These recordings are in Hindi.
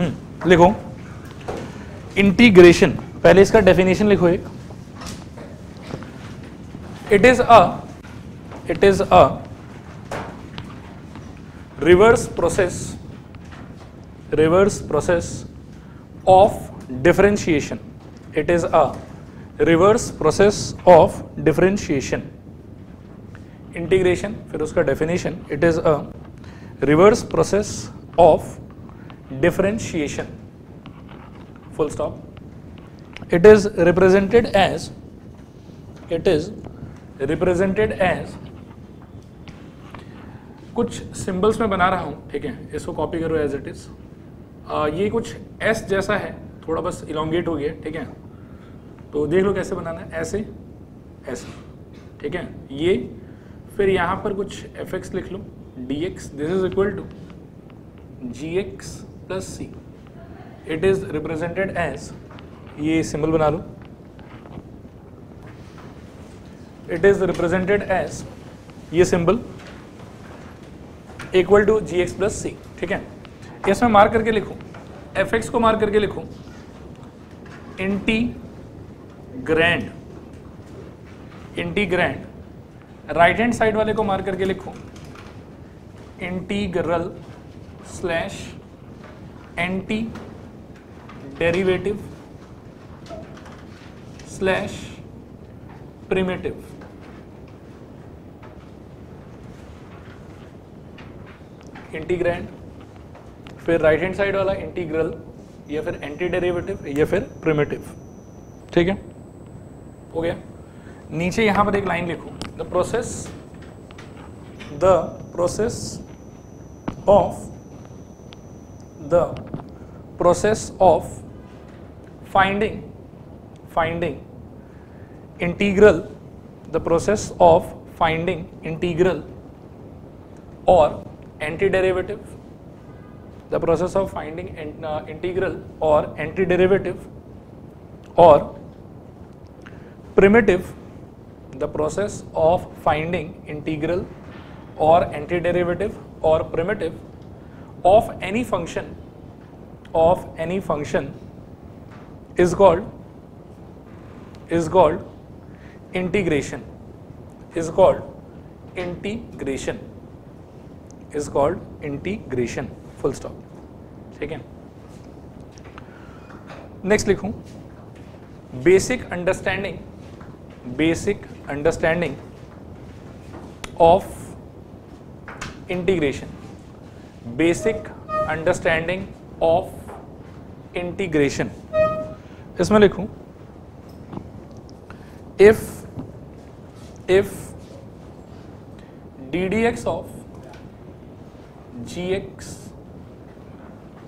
लिखो इंटीग्रेशन, पहले इसका डेफिनेशन लिखो एक, it is a reverse process of differentiation, it is a reverse process of differentiation. Integration फिर उसका definition, it is a reverse process of differentiation, full stop. It is represented as कुछ सिंबल्स में बना रहा हूं, ठीक है, इसको कॉपी करो एज इट इज। ये कुछ एस जैसा है, थोड़ा बस इलोंगेट हो गया, ठीक है, तो देख लो कैसे बनाना है, ऐसे ऐसे, ठीक है। ये फिर यहां पर कुछ एफ एक्स लिख लो, d x this is equal to g x plus c, it is represented as, ये सिंबल बना लो, इट इज रिप्रेजेंटेड एज ये symbol equal to g x plus c, ठीक है। इसमें मार्क करके लिखो, एफ एक्स को मार्क करके लिखो इंटीग्रैंड, राइट हैंड साइड वाले को मार्क करके लिखो integral slash anti derivative slash primitive. Integrand फिर राइट हैंड साइड वाला इंटीग्रल या फिर एंटी डेरिवेटिव या फिर प्रिमिटिव, ठीक है, हो गया। नीचे यहां पर एक लाइन लिखो, the process of finding integral, the process of finding integral और anti derivative, the process of finding integral और एंटी डेरिवेटिव और primitive, the process of finding integral और एंटी डेरिवेटिव और primitive of any function is called integration, full stop, ठीक है। नेक्स्ट लिखूं बेसिक अंडरस्टैंडिंग ऑफ इंटीग्रेशन, इसमें लिखूं if ddx of gx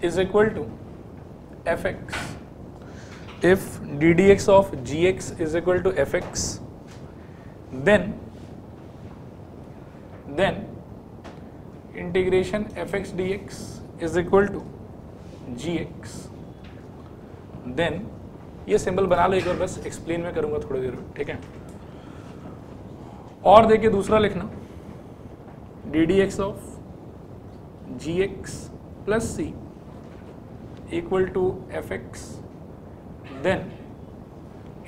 is equal to fx, if ddx of gx is equal to fx, then integration fx dx is equal to gx, then ये सिंबल बना लो एक बार, बस एक्सप्लेन में करूंगा थोड़ी देर में, ठीक है। और देखिए दूसरा लिखना ddx of gx plus c equal to fx, then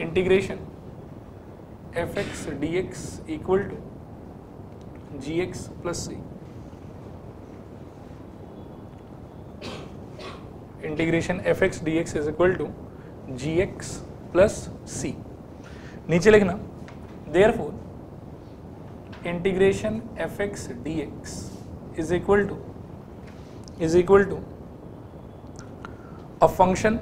integration fx dx equal to gx plus c, integration fx dx is equal to gx plus c। नीचे लिखना therefore integration fx dx is equal to a function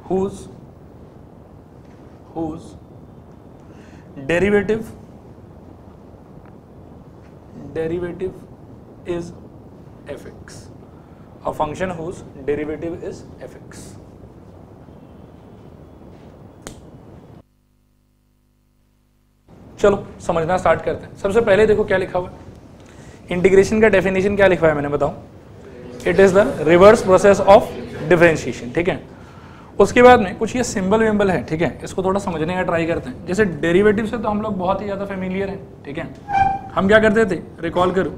whose derivative is fx, a function whose derivative is fx। चलो समझना स्टार्ट करते हैं। सबसे पहले देखो क्या लिखा हुआ है, इंटीग्रेशन का डेफिनेशन क्या लिखा हुआ है मैंने बताऊं, it is the reverse process of differentiation, ठीक है। उसके बाद में कुछ ये सिंबल विम्बल है, ठीक है, इसको थोड़ा समझने का ट्राई करते हैं। जैसे डेरिवेटिव से तो हम लोग बहुत ही ज़्यादा फेमिलियर हैं, ठीक है। हम क्या करते थे, रिकॉल करो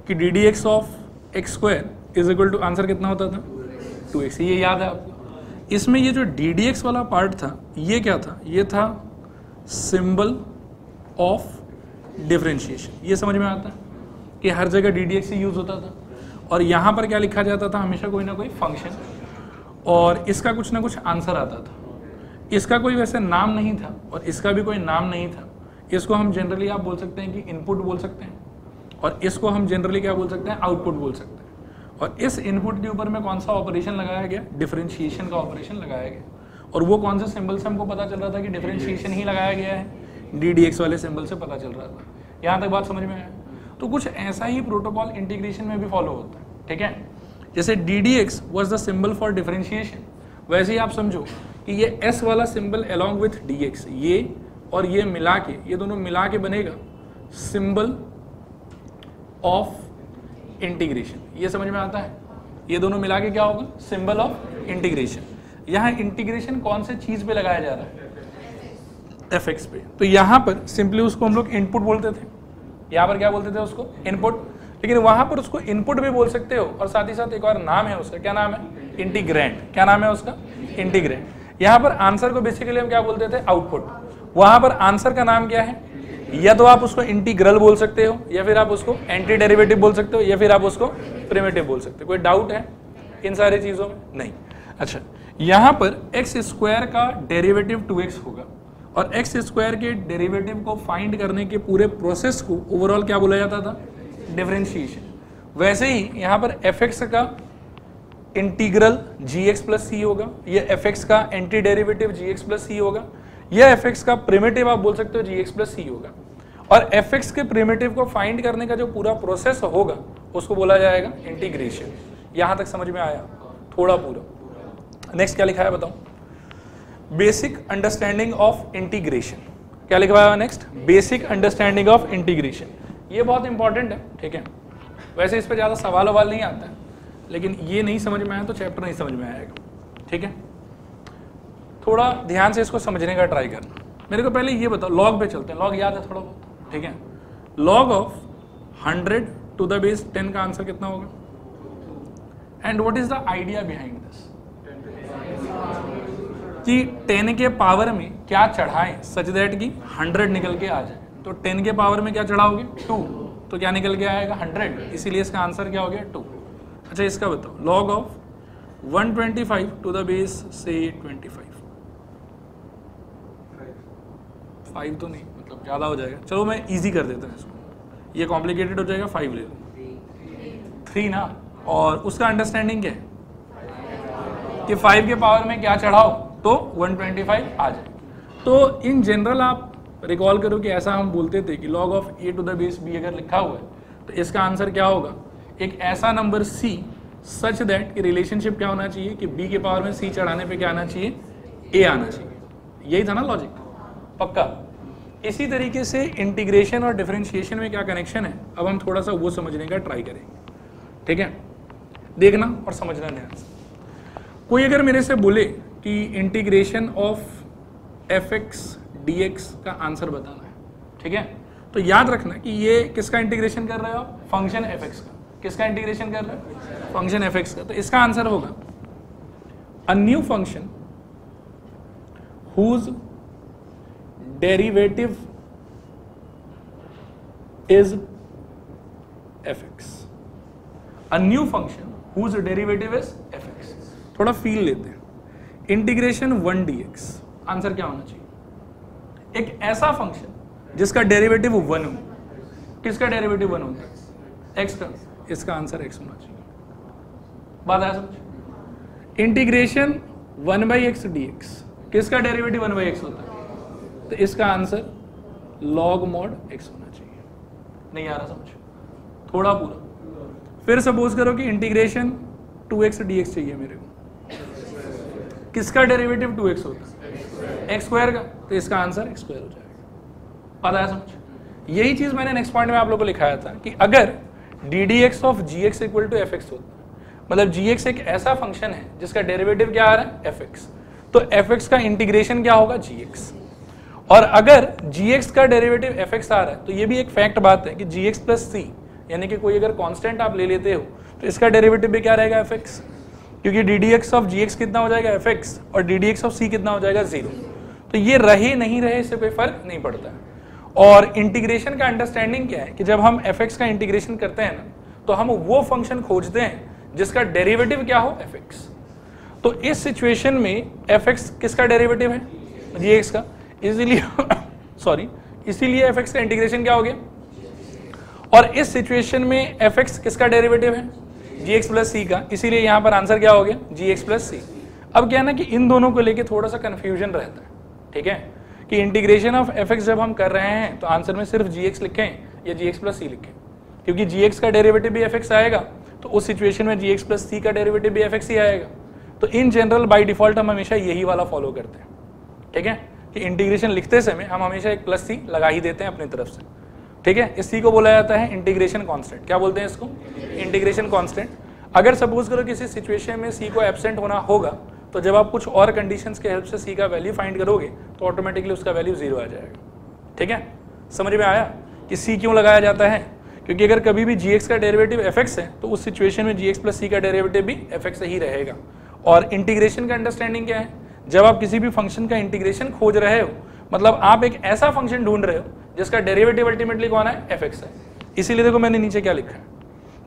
कि d d x of x square is equal to answer कितना होता था 2x, ये याद है आपको। इसमें ये जो डी डी एक्स वाला पार्ट था ये क्या था, ये था सिंबल ऑफ डिफरेंशिएशन। ये समझ में आता है कि हर जगह डी डी एक्स ही यूज होता था, और यहाँ पर क्या लिखा जाता था, हमेशा कोई ना कोई फंक्शन, और इसका कुछ ना कुछ आंसर आता था। इसका कोई वैसे नाम नहीं था और इसका भी कोई नाम नहीं था। इसको हम जनरली आप बोल सकते हैं कि इनपुट बोल सकते हैं, और इसको हम जनरली क्या बोल सकते हैं, आउटपुट बोल सकते हैं। और इस इनपुट के ऊपर में कौन सा ऑपरेशन लगाया गया, डिफरेंशिएशन का ऑपरेशन लगाया गया। और वो कौन से सिंबल से हमको पता चल रहा था कि डिफरेंशिएशन ही लगाया गया है, डी डी एक्स वाले सिंबल से पता चल रहा था। यहाँ तक बात समझ में आया। तो कुछ ऐसा ही प्रोटोकॉल इंटीग्रेशन में भी फॉलो होता है, ठीक है। जैसे D d x was the symbol for differentiation, वैसे ही आप समझो कि ये एस वाला symbol along with D x, ये और ये मिला के, ये दोनों मिला के बनेगा सिंबल ऑफ इंटीग्रेशन। ये समझ में आता है, ये दोनों मिला के क्या होगा, सिंबल ऑफ इंटीग्रेशन। यहाँ इंटीग्रेशन कौन से चीज पे लगाया जा रहा है, एफ एक्स पे। तो यहाँ पर सिंपली उसको हम लोग इनपुट बोलते थे, यहाँ पर क्या बोलते थे उसको, इनपुट। लेकिन वहां पर उसको इनपुट भी बोल सकते हो, और साथ ही साथ एक और नाम है उसका, क्या नाम है, इंटीग्रेंड। क्या नाम है उसका, इंटीग्रेंड। यहाँ पर आंसर को बेसिकली हम क्या बोलते थे, आउटपुट। वहां पर आंसर का नाम क्या है, या तो आप उसको इंटीग्रल बोल सकते हो, या फिर आप उसको एंटी डेरिवेटिव बोल सकते हो, या फिर आप उसको प्रिमिटिव बोल सकते हो। कोई डाउट है इन सारी चीजों में, नहीं। अच्छा, यहाँ पर एक्स स्क्वायर का डेरिवेटिव 2x होगा, और एक्स स्क्वायर के डेरिवेटिव को फाइंड करने के पूरे प्रोसेस को ओवरऑल क्या बोला जाता था, डिफरेंशिएशन। वैसे ही यहाँ पर एफ एक्स का इंटीग्रल जी एक्स प्लस सी होगा, यह एफ एक्स का एंटी डेरिवेटिव जी एक्स प्लस सी होगा, यह एफ एक्स का प्रिमिटिव आप बोल सकते हो जी एक्स प्लस सी होगा। और एफ एक्स के प्रिमिटिव को फाइंड करने का जो पूरा प्रोसेस होगा उसको बोला जाएगा इंटीग्रेशन। यहां तक समझ में आया थोड़ा पूरा। नेक्स्ट क्या लिखा है बताओ, बेसिक अंडरस्टैंडिंग ऑफ इंटीग्रेशन। क्या लिखा हुआ है next, basic understanding of integration. ये बहुत इंपॉर्टेंट है, ठीक है। वैसे इस पर ज्यादा सवाल ववाल नहीं आता है, लेकिन ये नहीं समझ में आया तो चैप्टर नहीं समझ में आएगा, ठीक है। थोड़ा ध्यान से इसको समझने का ट्राई करना। मेरे को पहले ये बताओ, लॉग पे चलते हैं, लॉग याद है थोड़ा बहुत, ठीक है। Log of 100 to the base 10 का आंसर कितना होगा, and what is the idea behind this, कि 10 के पावर में क्या चढ़ाएं सच दैट कि 100 निकल के आ जाए। तो 10 के पावर में क्या चढ़ाओगे, 2, तो क्या निकल के आएगा 100, इसीलिए इसका आंसर क्या हो गया 2। अच्छा, इसका बताओ, log of 125 to the base से 25, 5 तो नहीं, मतलब ज़्यादा हो जाएगा। चलो मैं इजी कर देता हूँ इसको, ये कॉम्प्लिकेटेड हो जाएगा, 5 ले लो, 3 ना। और उसका अंडरस्टैंडिंग क्या है कि 5 के पावर में क्या चढ़ाओ तो 125 आ जाए। तो इन जनरल आप रिकॉल करो कि ऐसा हम बोलते थे कि log of a to the base b अगर लिखा हुआ है तो इसका आंसर क्या होगा, एक ऐसा नंबर c सच दैट कि रिलेशनशिप क्या होना चाहिए कि b के पावर में c चढ़ाने पे क्या आना चाहिए, a आना चाहिए। यही था ना लॉजिक, पक्का। इसी तरीके से इंटीग्रेशन और डिफरेंशिएशन में क्या कनेक्शन है, अब हम थोड़ा सा वो समझने का ट्राई करेंगे, ठीक है। देखना और समझना ध्यान से। कोई अगर मेरे से बोले कि integration of f x d x का आंसर बताना है, ठीक है, तो याद रखना कि ये किसका इंटीग्रेशन कर रहे हो आप, फंक्शन एफ एक्स का। किसका इंटीग्रेशन कर रहे हो, फंक्शन एफ एक्स का। तो इसका आंसर होगा a new function whose derivative is f x. A new function whose derivative is f x. थोड़ा फील लेते हैं, इंटीग्रेशन 1 dx, आंसर क्या होना चाहिए, एक ऐसा फंक्शन जिसका डेरिवेटिव 1 हो। किसका डेरिवेटिव 1 होता है, x का, इसका आंसर x होना चाहिए। बात आया समझ। इंटीग्रेशन 1/x dx, किसका डेरिवेटिव 1/x होता है, तो इसका आंसर log mod x होना चाहिए। नहीं आ रहा समझ, थोड़ा पूरा। फिर सपोज करो कि इंटीग्रेशन 2x dx चाहिए मेरे को, किसका डेरिवेटिव 2x होता है, एक्स स्क्वायर का, तो इसका आंसर एक्स स्क्वायर हो जाएगा। पता है समझ। यही चीज मैंने नेक्स्ट पॉइंट में आप लोगों को लिखाया था कि अगर d d x of g x equal to f x होता है, मतलब जी एक्स एक ऐसा फंक्शन है जिसका डेरिवेटिव क्या आ रहा है, एफ एक्स, तो एफ एक्स का इंटीग्रेशन क्या होगा, जी एक्स। और अगर जी एक्स का डेरिवेटिव एफ एक्स आ रहा है तो ये भी एक फैक्ट बात है कि जी एक्स प्लस सी यानी कि कोई अगर कांस्टेंट आप ले लेते हो तो इसका डेरिवेटिव भी क्या रहेगा fx, क्योंकि d d x of g x कितना हो जाएगा fx और d d x of c कितना हो जाएगा 0। तो ये रहे नहीं रहे इससे कोई फर्क नहीं पड़ता है। और इंटीग्रेशन का अंडरस्टैंडिंग क्या है कि जब हम fx का इंटीग्रेशन करते हैं ना तो हम वो फंक्शन खोजते हैं जिसका डेरिवेटिव क्या हो fx। तो इस सिचुएशन में fx किसका डेरिवेटिव है, gx का, इसीलिए सॉरी इसीलिए fx का इंटीग्रेशन क्या हो गया। और इस सिचुएशन में fx किसका डेरिवेटिव है, gx प्लस सी का, इसीलिए यहां पर आंसर क्या हो गया, gx प्लस सी। अब क्या है ना कि इन दोनों को लेके थोड़ा सा कंफ्यूजन रहता है, ठीक है, कि इंटीग्रेशन ऑफ fx जब हम कर रहे हैं तो आंसर में सिर्फ gx लिखें या gx प्लस सी लिखें, क्योंकि gx का डेरिवेटिव भी fx आएगा तो उस सिचुएशन में gx प्लस सी का डेरिवेटिव भी fx ही आएगा। तो इन जनरल बाय डिफॉल्ट हम हमेशा यही वाला फॉलो करते हैं, ठीक है, कि इंटीग्रेशन लिखते समय हम हमेशा एक प्लस सी लगा ही देते हैं अपनी तरफ से, ठीक है। इस सी को बोला जाता है इंटीग्रेशन कांस्टेंट। क्या बोलते हैं इसको, इंटीग्रेशन कांस्टेंट। अगर सपोज करो किसी सिचुएशन में सी को एब्सेंट होना होगा तो जब आप कुछ और कंडीशंस के हेल्प से सी का वैल्यू फाइंड करोगे तो ऑटोमेटिकली उसका वैल्यू 0 आ जाएगा, ठीक है। समझ में आया कि सी क्यों लगाया जाता है, क्योंकि अगर कभी भी gx का डेरिवेटिव fx है तो उस सिचुएशन में gx प्लस सी का डेरिवेटिव भी fx ही रहेगा। और इंटीग्रेशन का अंडरस्टैंडिंग क्या है, जब आप किसी भी फंक्शन का इंटीग्रेशन खोज रहे हो मतलब आप एक ऐसा फंक्शन ढूंढ रहे हो जिसका डेरिवेटिव अल्टीमेटली कौन है, fx है। इसीलिए देखो मैंने नीचे क्या लिखा है,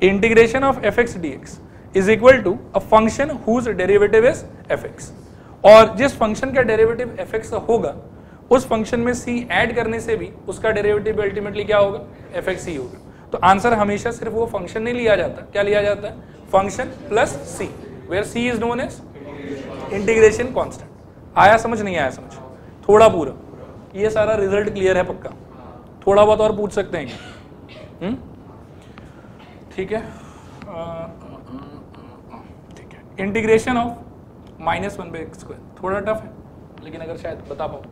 integration of fx dx is equal to a function whose derivative is fx। और जिस फंक्शन का डेरिवेटिव fx होगा उस फंक्शन में c ऐड करने से भी उसका डेरिवेटिव अल्टीमेटली क्या होगा, fx ही होगा। तो आंसर हमेशा सिर्फ वो फंक्शन नहीं लिया जाता, क्या लिया जाता है, function plus c, where c is known as integration constant. आया समझ, नहीं आया समझ, थोड़ा पूरा, ये सारा रिजल्ट क्लियर है पक्का, थोड़ा बहुत और पूछ सकते हैं, ठीक है। ठीक है, इंटीग्रेशन ऑफ -1/x², थोड़ा टफ है लेकिन अगर शायद बता पाओ,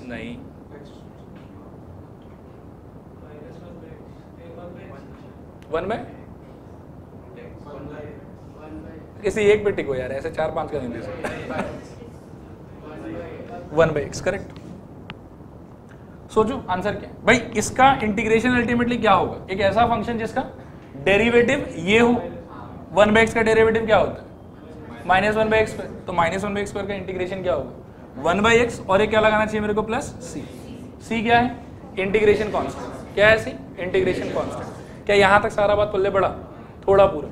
नहीं किसी एक पे टिको यार, ऐसे 4-5 का नहीं दे सकते। 1/x correct. सोचो आंसर क्या है भाई, इसका इंटीग्रेशन अल्टीमेटली क्या होगा, एक ऐसा फंक्शन जिसका डेरिवेटिव ये हो, 1/x का डेरिवेटिव क्या होता है, -1/x², तो -1/x² का इंटीग्रेशन क्या होगा, 1/x, और एक क्या लगाना चाहिए मेरे को, प्लस c क्या है, इंटीग्रेशन कांस्टेंट। क्या है c, इंटीग्रेशन कांस्टेंट। क्या यहाँ तक सारा बात पल्ले पड़ा, थोड़ा पूरा,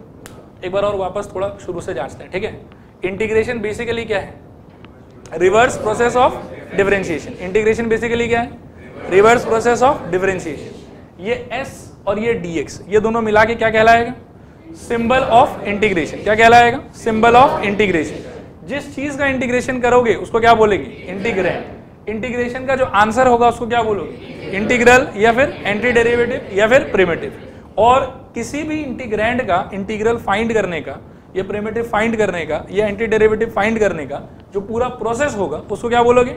एक बार और वापस थोड़ा शुरू से जांचते हैं, ठीक है। इंटीग्रेशन बेसिकली क्या है, reverse process of differentiation. Integration basically क्या है, रिवर्स प्रोसेस ऑफ डिफरेंशिएशन। ये s और ये dx ये दोनों मिला के क्या कहलाएगा, सिंबल ऑफ इंटीग्रेशन। क्या कहलाएगा, सिंबल ऑफ इंटीग्रेशन। जिस चीज का इंटीग्रेशन करोगे उसको क्या बोलेगी, इंटीग्रैंड। इंटीग्रेशन का जो आंसर होगा उसको क्या बोलोगे, इंटीग्रल, या फिर एंटी डेरिवेटिव, या फिर प्रिमिटिव। और किसी भी इंटीग्रैंड का इंटीग्रल फाइंड करने का, या प्रिमिटिव फाइंड करने का, या एंटी डेरिवेटिव फाइंड करने का जो पूरा प्रोसेस होगा उसको क्या बोलोगे,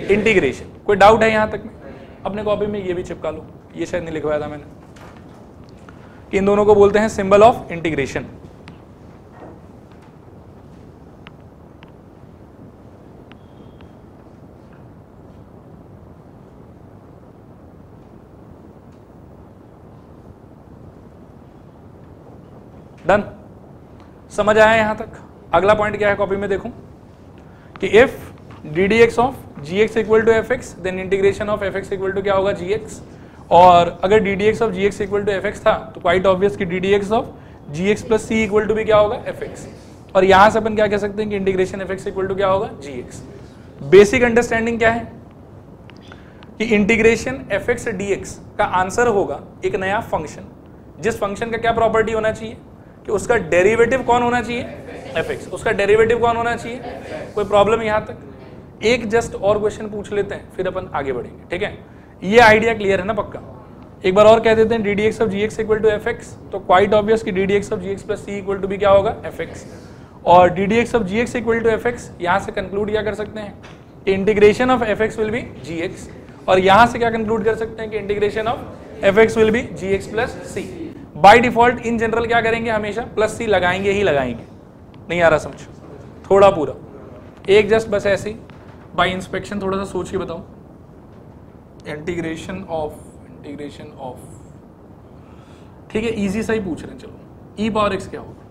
इंटीग्रेशन। कोई डाउट है यहाँ तक में, अपने कॉपी में ये भी चिपका लो, ये शायद नहीं लिखवाया था मैंने, कि इन दोनों को बोलते हैं सिंबल ऑफ इंटीग्रेशन। डन, समझ आया यहां तक। अगला पॉइंट क्या है कॉपी में देखो, कि if d d x of g x equal to f x then integration of f x equal to क्या होगा, जी एक्स। और अगर d d x of g x equal to f x था तो क्वाइट ऑब्वियस कि d d x of g x plus c equal to भी क्या होगा, एफ एक्स। और यहां से अपन क्या कह सकते हैं कि integration f x equal to क्या होगा, जी एक्स। बेसिक अंडरस्टैंडिंग क्या है कि integration f x d x का आंसर होगा एक नया फंक्शन, जिस फंक्शन का क्या प्रॉपर्टी होना चाहिए कि उसका डेरिवेटिव कौन होना चाहिए, एफ एक्स। उसका डेरिवेटिव कौन होना चाहिए, कोई प्रॉब्लम यहां तक। एक जस्ट और क्वेश्चन पूछ लेते हैं फिर अपन आगे बढ़ेंगे, ठीक है। ये आइडिया क्लियर है ना पक्का। एक बार और कह देते हैं d d x of g x equal to f x, तो क्वाइट ऑब्वियस कि d d x of g x plus c equal to भी क्या होगा, एफ एक्स। और d d x of g x equal to f x, यहाँ से कंक्लूड क्या कर सकते हैं कि integration of f x will be g x. और यहाँ से क्या कंक्लूड कर सकते हैं कि integration of f x will be g x plus c. By default in general क्या करेंगे, हमेशा प्लस सी लगाएंगे ही लगाएंगे। नहीं आ रहा समझ, थोड़ा पूरा एक जस्ट बस ऐसे बाई इंस्पेक्शन थोड़ा सा सोच के बताओ। इंटीग्रेशन ऑफ ठीक है, इजी सा ही पूछ रहे हैं। चलो e पावर x क्या होगा,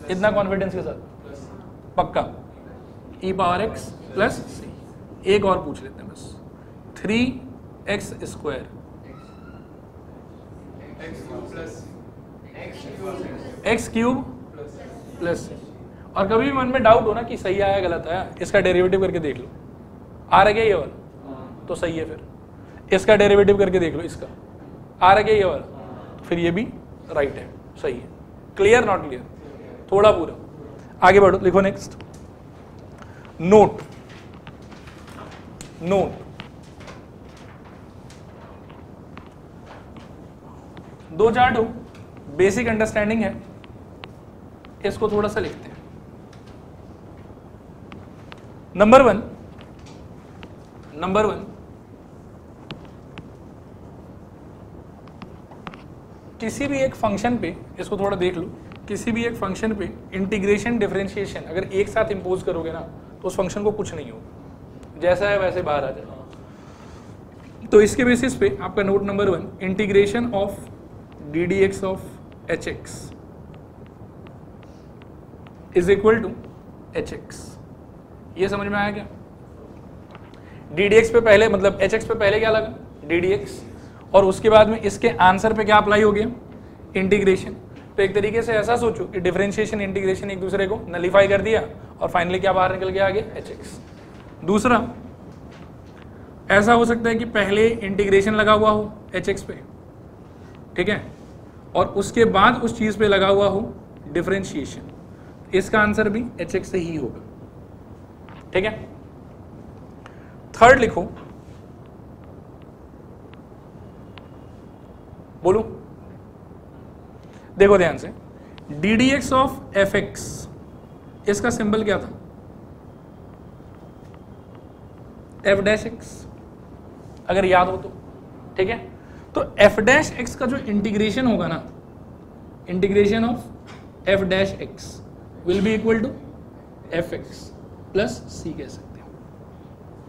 इतना कॉन्फिडेंस के साथ पक्का e power x plus c। एक और पूछ लेते हैं बस, 3x square x cube plus c। और कभी भी मन में डाउट हो ना कि सही आया गलत आया, इसका डेरिवेटिव करके देख लो, आ रहा क्या ये वाला, तो सही है। फिर इसका डेरिवेटिव करके देख लो, इसका आ रहा क्या ये वाला, फिर ये भी राइट है, सही है। क्लियर नॉट क्लियर, थोड़ा पूरा आगे बढ़ो, लिखो नेक्स्ट। नोट, नोट दो चार्ट हो, बेसिक अंडरस्टैंडिंग है, इसको थोड़ा सा लिखते हैं। नंबर वन, किसी भी एक फंक्शन पे, इसको थोड़ा देख लो, किसी भी एक फंक्शन पे इंटीग्रेशन डिफरेंशिएशन अगर एक साथ इंपोज करोगे ना तो उस फंक्शन को कुछ नहीं होगा, जैसा है वैसे बाहर आ जाए। तो इसके बेसिस पे आपका note number one, integration of d d x of h x is equal to h x. ये समझ में आया क्या? डी डी एक्स पे पहले, मतलब एच एक्स पे पहले क्या लगा, डी डी एक्स, और उसके बाद में इसके आंसर पे क्या अप्लाई हो गया, इंटीग्रेशन। तो एक तरीके से ऐसा सोचो कि डिफरेंशिएशन इंटीग्रेशन एक दूसरे को नलीफाई कर दिया और फाइनली क्या बाहर निकल गया आगे, एच एक्स। दूसरा ऐसा हो सकता है कि पहले इंटीग्रेशन लगा हुआ हो एच एक्स पे, ठीक है, और उसके बाद उस चीज पे लगा हुआ हो डिफरेंशिएशन, इसका आंसर भी एच एक्स से ही होगा, ठीक है। थर्ड लिखो, बोलो, देखो ध्यान से, D d x of f x, इसका सिंबल क्या था, एफ डैश एक्स, अगर याद हो तो, ठीक है। तो एफ डैश एक्स का जो इंटीग्रेशन होगा ना, integration of f dash x will be equal to f x plus c कह सकते हो,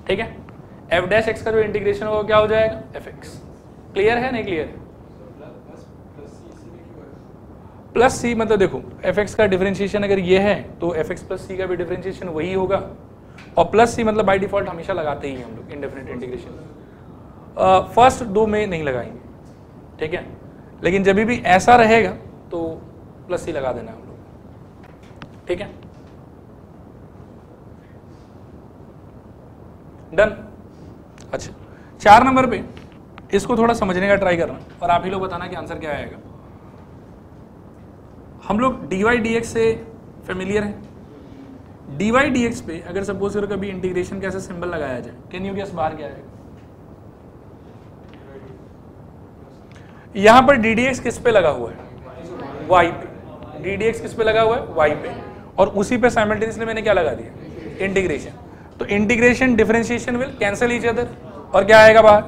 ठीक है। एफ डैश एक्स का जो इंटीग्रेशन होगा क्या हो जाएगा, एफ एक्स। क्लियर है नहीं क्लियर है? प्लस सी मतलब देखो एफ एक्स का डिफरेंशिएशन अगर ये है तो एफ एक्स प्लस सी का भी डिफरेंशिएशन वही होगा, और प्लस सी मतलब बाय डिफॉल्ट हमेशा लगाते ही हम लोग इंडेफिनिट इंटीग्रेशन। फर्स्ट दो में नहीं लगाएंगे, ठीक है, लेकिन जब भी ऐसा रहेगा तो प्लस सी लगा देना हम लोग, ठीक है। डन। अच्छा, 4 नंबर पे इसको थोड़ा समझने का ट्राई करना और आप ही लोग बताना कि आंसर क्या आएगा। हम लोग dy dx से फेमिलियर हैं। dy dx पे अगर सपोज करो कभी इंटीग्रेशन का ऐसा सिंबल लगाया जाए, कैन यू गेस बाहर क्या आएगा? यहां पर डी डी एक्स किस पे लगा हुआ है, y पे। डी डी एक्स किस पे लगा हुआ है, y पे, और उसी पे साइमल्टेनियसली मैंने क्या लगा दिया, इंटीग्रेशन। तो integration differentiation will cancel each other, और क्या आएगा बाहर,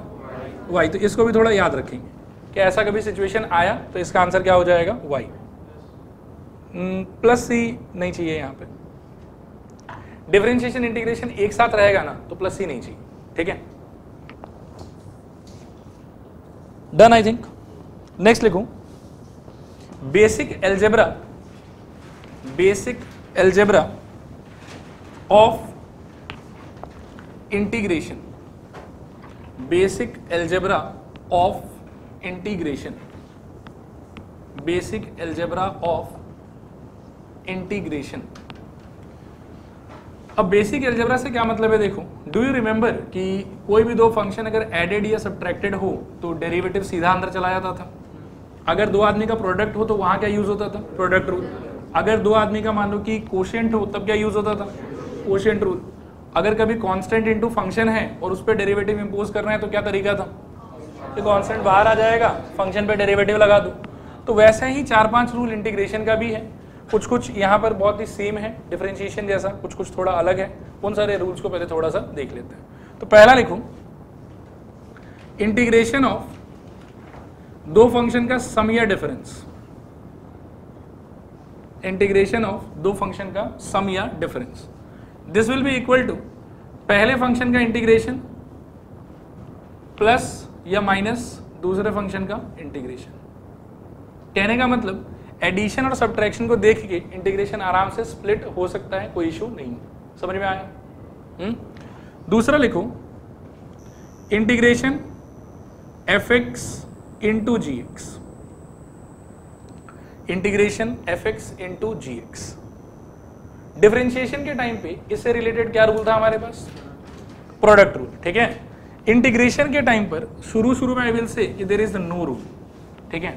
y। तो इसको भी थोड़ा याद रखेंगे कि ऐसा कभी सिचुएशन आया तो इसका आंसर क्या हो जाएगा, y। प्लस सी नहीं चाहिए यहाँ पे, डिफरेंशिएशन इंटीग्रेशन एक साथ रहेगा ना तो प्लस सी नहीं चाहिए, ठीक है। Done I think. नेक्स्ट लिखूं, basic algebra, basic algebra of integration, basic algebra of integration, basic algebra of integration. अब बेसिक एलजेब्रा से क्या मतलब है, देखो, डू यू रिमेंबर कि कोई भी दो फंक्शन अगर एडेड या सब्ट्रैक्टेड हो तो डेरिवेटिव सीधा अंदर चला जाता था। अगर दो आदमी का प्रोडक्ट हो तो वहां क्या यूज होता था, प्रोडक्ट रूल। अगर दो आदमी का मान लो कि कोशेंट हो तब क्या यूज होता था, कोशेंट रूल। अगर कभी कांस्टेंट इनटू फंक्शन है और उस पर डेरिवेटिव इंपोज करना है तो क्या तरीका था, कि कांस्टेंट बाहर आ जाएगा, फंक्शन पे डेरिवेटिव लगा दो। तो वैसे ही 4-5 रूल इंटीग्रेशन का भी है, कुछ कुछ यहाँ पर बहुत ही सेम है डिफरेंशिएशन जैसा, कुछ कुछ थोड़ा अलग है। उन सारे रूल्स को पहले थोड़ा सा देख लेते हैं। तो पहला लिखूं, इंटीग्रेशन ऑफ दो फंक्शन का सम या डिफरेंस, इंटीग्रेशन ऑफ दो फंक्शन का सम या difference, this will be equal to पहले फंक्शन का इंटीग्रेशन प्लस या माइनस दूसरे फंक्शन का इंटीग्रेशन। कहने का मतलब एडिशन और सब्ट्रैक्शन को देख के इंटीग्रेशन आराम से स्प्लिट हो सकता है, कोई इशू नहीं। समझ में आया? दूसरा लिखो इंटीग्रेशन fx इंटू जी एक्स, इंटीग्रेशन fx इंटू जी एक्स। डिफरेंशिएशन के टाइम पे इससे रिलेटेड क्या रूल था हमारे पास? Product rule. ठीक है, इंटीग्रेशन के टाइम पर शुरू में I will say there is no rule. ठीक है,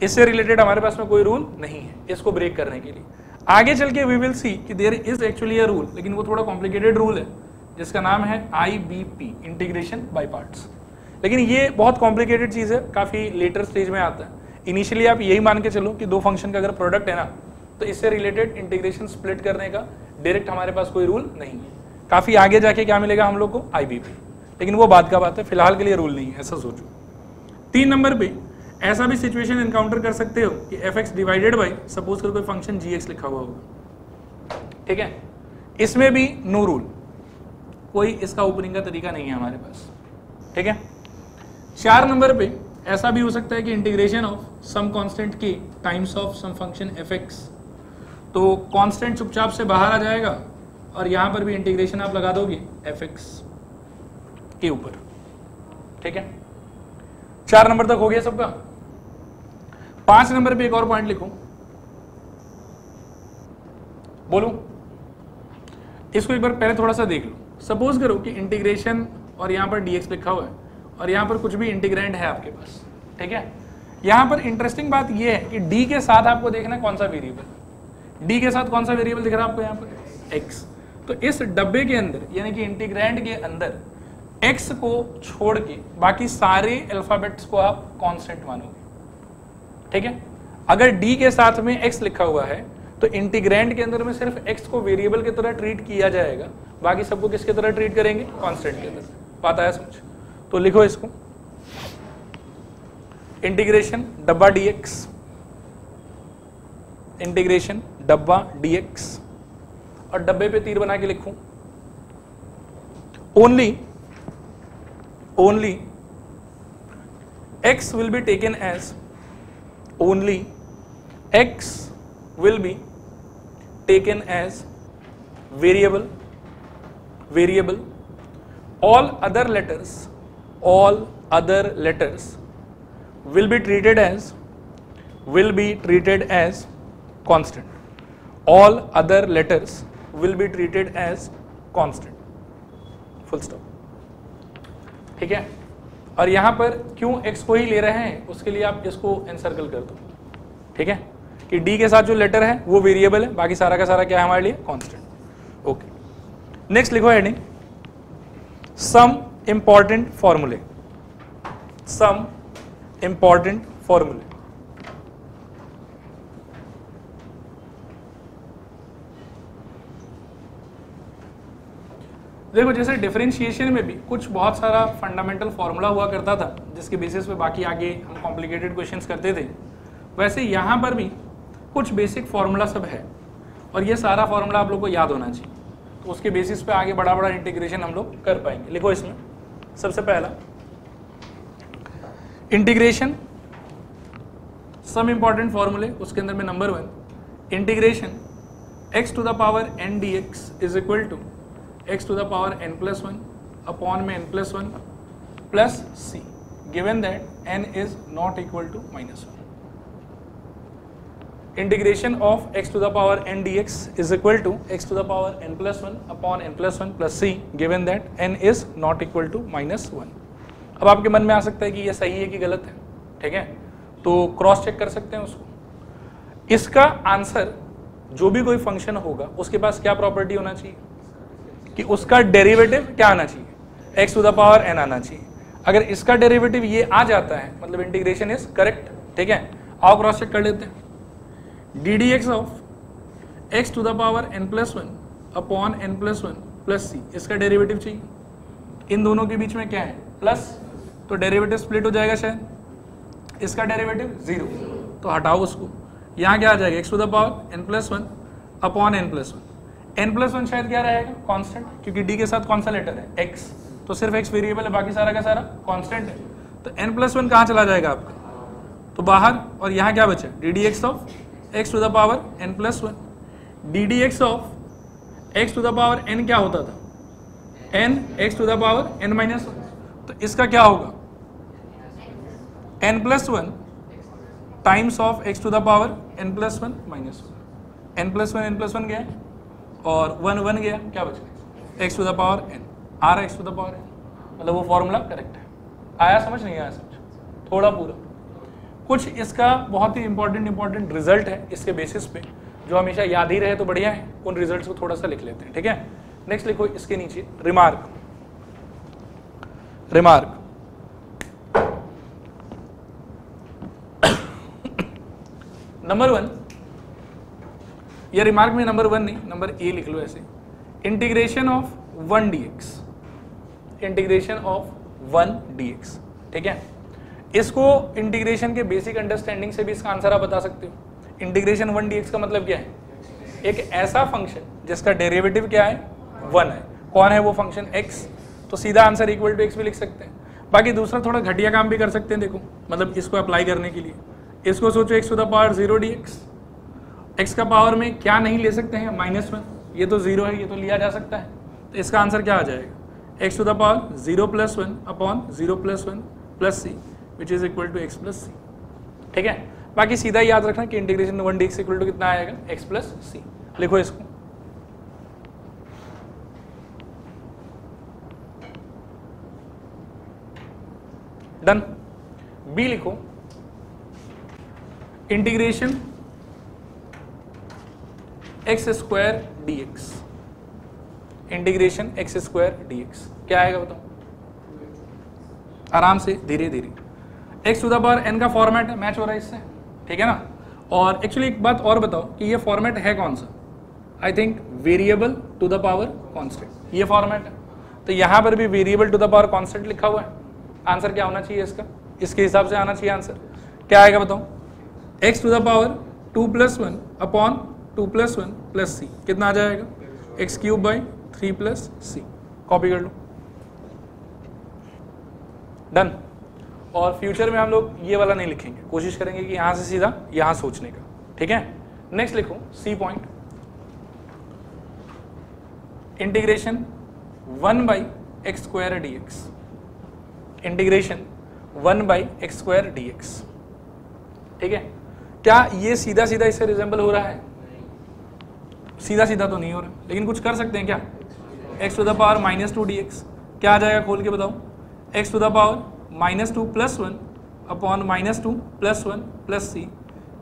इससे रिलेटेड हमारे पास में कोई रूल नहीं है इसको ब्रेक करने के लिए। आगे चल के वी विल सी कि there is actually a rule, लेकिन वो थोड़ा कॉम्प्लिकेटेड रूल है जिसका नाम है IBP, इंटीग्रेशन बाय पार्ट्स। लेकिन ये बहुत कॉम्प्लिकेटेड चीज है, काफी लेटर स्टेज में आता है। इनिशियली आप यही मान के चलो कि दो फंक्शन का अगर प्रोडक्ट है ना, तो इससे रिलेटेड इंटीग्रेशन स्प्लिट करने का डायरेक्ट हमारे पास कोई रूल नहीं है। काफी आगे जाके क्या मिलेगा हम लोग को? IBP, लेकिन वो बात का बात है, फिलहाल के लिए रूल नहीं है, ऐसा सोचो। 3 नंबर पे ऐसा भी सिचुएशन एनकाउंटर कर सकते हो कि fx डिवाइडेड बाय सपोज करो कोई फंक्शन gx लिखा हुआ होगा। ठीक है, इसमें भी नो रूल, कोई इसका ओपनिंग का तरीका नहीं है हमारे पास। ठीक है, 4 नंबर पे ऐसा भी हो सकता है कि integration of some constant k times of some function fx, तो कांस्टेंट चुपचाप से बाहर आ जाएगा और यहां पर भी इंटीग्रेशन आप लगा दोगे fx के ऊपर। ठीक है, 4 नंबर तक हो गया सबका। 5 नंबर पे एक और पॉइंट लिखूं, बोलूं इसको एक बार पहले थोड़ा सा देख लो। सपोज करो कि इंटीग्रेशन और यहां पर dx लिखा हुआ है और यहां पर कुछ भी इंटीग्रैंड है आपके पास। ठीक है, यहां पर इंटरेस्टिंग बात यह है कि d के साथ आपको देखना है कौन सा वेरिएबल, d के साथ कौन सा वेरिएबल दिख रहा है आपको यहां पर? x। तो इस डब्बे के अंदर यानी कि इंटीग्रैंड के अंदर x को छोड़ के बाकी सारे अल्फाबेट्स को आप कांस्टेंट मानोगे। ठीक है, अगर d के साथ में x लिखा हुआ है तो इंटीग्रैंड के अंदर में सिर्फ x को वेरिएबल की तरह ट्रीट किया जाएगा, बाकी सबको किसके तरह ट्रीट करेंगे? कांस्टेंट के अंदर। बात आया समझ? तो लिखो इसको इंटीग्रेशन डब्बा dx, इंटीग्रेशन डब्बा dx, और डब्बे पे तीर बना के लिखूं only x will be taken as, only x will be taken as variable, all other letters will be treated as constant, all other letters will be treated as constant, full stop। ठीक है, और यहां पर क्यों x को ही ले रहे हैं उसके लिए आप इसको एनसर्कल कर दो। ठीक है, कि d के साथ जो लेटर है वो वेरिएबल है, बाकी सारा का सारा क्या है हमारे लिए? कांस्टेंट। ओके, नेक्स्ट लिखो हेडिंग सम इंपॉर्टेंट फॉर्मूले, सम इंपॉर्टेंट फॉर्मूले। देखो जैसे डिफरेंशिएशन में भी कुछ बहुत सारा फंडामेंटल फॉर्मूला हुआ करता था जिसके बेसिस पे बाकी आगे हम कॉम्प्लिकेटेड क्वेश्चंस करते थे, वैसे यहाँ पर भी कुछ बेसिक फॉर्मूला सब है और ये सारा फॉर्मूला आप लोग को याद होना चाहिए, तो उसके बेसिस पे आगे बड़ा बड़ा इंटीग्रेशन हम लोग कर पाएंगे। लिखो इसमें सबसे पहला इंटीग्रेशन सम इंपॉर्टेंट फॉर्मूले, उसके अंदर में number 1 integration x to the power n dx is equal to x to the power n plus 1 upon में n plus 1 plus c given that n is not equal to minus 1. Integration of x to the power n dx is equal to x to the power n plus 1 upon n plus 1 plus c given that n is not equal to minus 1. अब आपके मन में आ सकता है कि ये सही है कि गलत है। ठीक है, तो क्रॉस चेक कर सकते हैं उसको। इसका आंसर जो भी कोई फंक्शन होगा उसके पास क्या प्रॉपर्टी होना चाहिए कि उसका डेरिवेटिव क्या आना चाहिए? x to the power n आना चाहिए। अगर इसका डेरिवेटिव ये आ जाता है मतलब इंटीग्रेशन इज करेक्ट। ठीक है, आओ क्रॉस चेक कर लेते हैं। D d x of x to the power n plus 1 upon n plus 1 plus c, इसका डेरिवेटिव चाहिए। इन दोनों के बीच में क्या है? प्लस, तो डेरिवेटिव स्प्लिट हो जाएगा शायद। इसका डेरिवेटिव 0, तो हटाओ उसको। यहाँ क्या आ जाएगा? x to the power n plus 1 upon n plus 1। n plus 1 शायद क्या रहेगा? कांस्टेंट, क्योंकि d के साथ कौन सा लेटर है? x, तो सिर्फ x वेरिएबल है, बाकी सारा का सारा कांस्टेंट है। तो n+1 कहाँ चला जाएगा आपका, तो बाहर, और यहाँ क्या बचा, d d x of x to the power n+1। D d x of x to the power n क्या होता था, n x to the power n-1, तो इसका क्या होगा n+1 times of x to the power n+1 -1, n+1 गया और 1 गया, क्या बचा x to the power n, आ रहा x to the power n, मतलब वो फॉर्मूला करेक्ट है। आया समझ, नहीं आया समझ, थोड़ा पूरा। कुछ इसका बहुत ही इंपॉर्टेंट रिजल्ट है इसके बेसिस पे, जो हमेशा याद ही रहे तो बढ़िया है, उन रिजल्ट्स को थोड़ा सा लिख लेते हैं, ठीक है। नेक्स्ट लिखो इसके नीचे रिमार्क। नंबर 1, ये रिमार्क में नंबर 1 नहीं, नंबर ए लिख लो ऐसे, integration of 1 dx, integration of 1 dx, ठीक है। इसको इंटीग्रेशन के बेसिक अंडरस्टैंडिंग से भी इसका आंसर आप बता सकते हो। इंटीग्रेशन 1 dx का मतलब क्या है, एक ऐसा फंक्शन जिसका डेरिवेटिव क्या है, 1 है। कौन है वो फंक्शन, x, तो सीधा आंसर इक्वल टू x भी लिख सकते हैं। बाकी दूसरा थोड़ा घटिया काम भी कर सकते हैं, देखो मतलब इसको अप्लाई करने के लिए इसको सोचो x to the power 0 dx, x का पावर में क्या नहीं ले सकते हैं, -1, ये तो 0 है, ये तो लिया जा सकता है, तो इसका आंसर क्या आ जाएगा, x to the power 0+1 upon 0+1 plus c which is equal to x plus c, ठीक है। बाकी सीधा याद रखना कि इंटीग्रेशन 1 dx इक्वल टू कितना आएगा, x प्लस c। लिखो इसको, डन। बी लिखो, integration x² dx, integration x² dx क्या आएगा बताओ, आराम से धीरे धीरे। x to the power n का फॉर्मेट है, मैच हो रहा है इससे, ठीक है ना। और एक्चुअली एक बात और बताओ कि ये फॉर्मेट है कौन सा, I think variable to the power constant, ये फॉर्मेट है। तो यहाँ पर भी variable to the power constant लिखा हुआ है, आंसर क्या होना चाहिए इसका, इसके हिसाब से आना चाहिए आंसर। क्या आएगा बताओ, x to the power 2+1 upon 2+1 plus c, कितना आ जाएगा, x³ 3 + c। कॉपी कर लो, डन। और फ्यूचर में हम लोग ये वाला नहीं लिखेंगे, कोशिश करेंगे कि यहाँ से सीधा यहाँ सोचने का, ठीक है। नेक्स्ट लिखो C point, integration 1/x² dx, integration 1/x² dx, ठीक है। क्या ये सीधा सीधा इससे रिजेंबल हो रहा है, सीधा सीधा तो नहीं हो रहा, लेकिन कुछ कर सकते हैं क्या, x to the power -2 dx, क्या आ जाएगा खोल के बताओ, x to the power -2+1 upon -2 + 1 plus c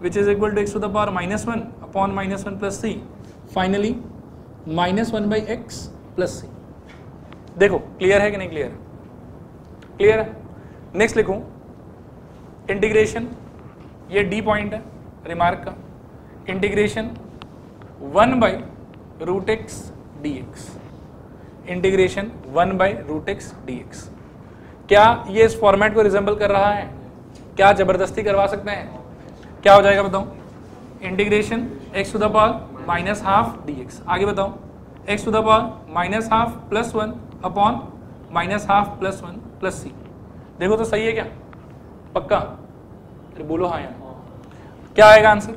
which is equal to x to the power -1 upon -1 plus c, finally -1/x plus c। देखो क्लियर है कि नहीं क्लियर है, क्लियर है। नेक्स्ट लिखूं इंटीग्रेशन, ये डी पॉइंट है रिमार्क का, integration 1/√x dx, integration 1/√x dx, क्या ये इस फॉर्मेट को रिजेंबल कर रहा है, क्या जबरदस्ती करवा सकते हैं, क्या हो जाएगा बताओ, integration x to the power -½ dx, आगे बताओ x to the power -½ + 1 upon -½ + 1 plus c। देखो तो सही है क्या, पक्का, अरे बोलो हाँ यार, क्या आएगा answer,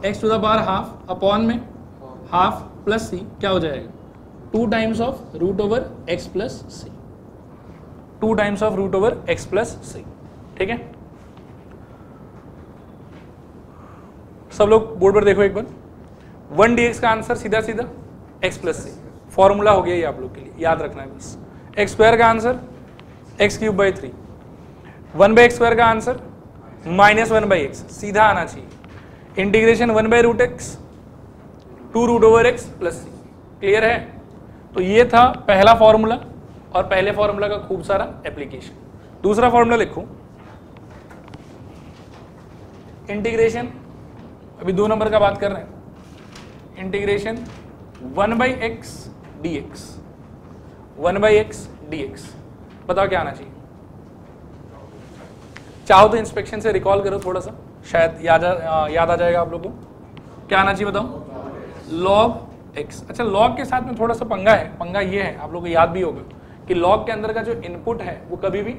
x to the power ½ upon में ½ प्लस c, क्या हो जाएगा 2 times of √x plus c, 2 times of √x plus c, ठीक है। सब लोग बोर्ड पर देखो एक बार, 1 dx का आंसर सीधा सीधा x प्लस c, फॉर्मूला हो गया ये आप लोग के लिए, याद रखना है बस। x² का आंसर x³ 3, 1/x² का आंसर -1/x, सीधा आना चाहिए। Integration 1/√x 2√x plus c, clear है। तो ये था पहला फॉर्मूला, और पहले फॉर्मूला का खूब सारा एप्लीकेशन। दूसरा फॉर्मूला लिखो, इंटीग्रेशन, अभी 2 नंबर का बात कर रहे हैं, integration 1/x dx, 1/x dx, बताओ क्या आना चाहिए, चाहो तो इंस्पेक्शन से रिकॉल करो थोड़ा सा, शायद याद आ जाएगा आप लोगों को। क्या आना चाहिए बताओ, log x। अच्छा log के साथ में थोड़ा सा पंगा है, पंगा ये है, आप लोगों को याद भी होगा कि log के अंदर का जो इनपुट है वो कभी भी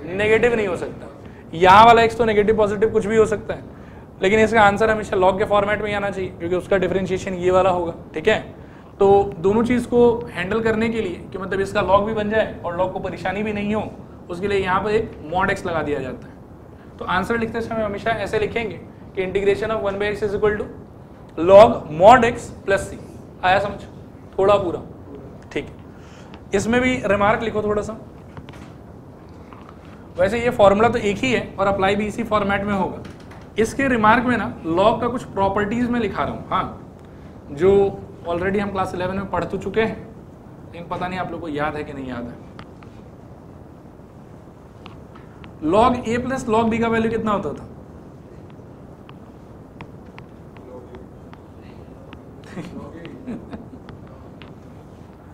नेगेटिव नहीं हो सकता। यहाँ वाला x तो नेगेटिव पॉजिटिव कुछ भी हो सकता है, लेकिन इसका आंसर हमेशा लॉग के फॉर्मेट में ही आना चाहिए क्योंकि उसका डिफरेंशिएशन ये वाला होगा। ठीक है, तो दोनों चीज को हैंडल करने के लिए कि मतलब इसका लॉग भी बन जाए और लॉग को परेशानी भी नहीं हो, उसके लिए यहाँ पर एक मॉड x लगा दिया जाता है। तो आंसर लिखते समय हमेशा ऐसे लिखेंगे कि integration of 1/x is equal to log mod x plus c. आया समझ? थोड़ा पूरा ठीक है। इसमें भी रिमार्क लिखो थोड़ा सा। वैसे ये फॉर्मूला तो एक ही है और अप्लाई भी इसी फॉर्मेट में होगा। इसके रिमार्क में ना लॉग का कुछ प्रॉपर्टीज में लिखा रहा हूँ, हाँ, जो ऑलरेडी हम क्लास 11 में पढ़ तो चुके हैं, लेकिन पता नहीं आप लोग को याद है कि नहीं याद है। Log a plus log b का वैल्यू कितना होता था?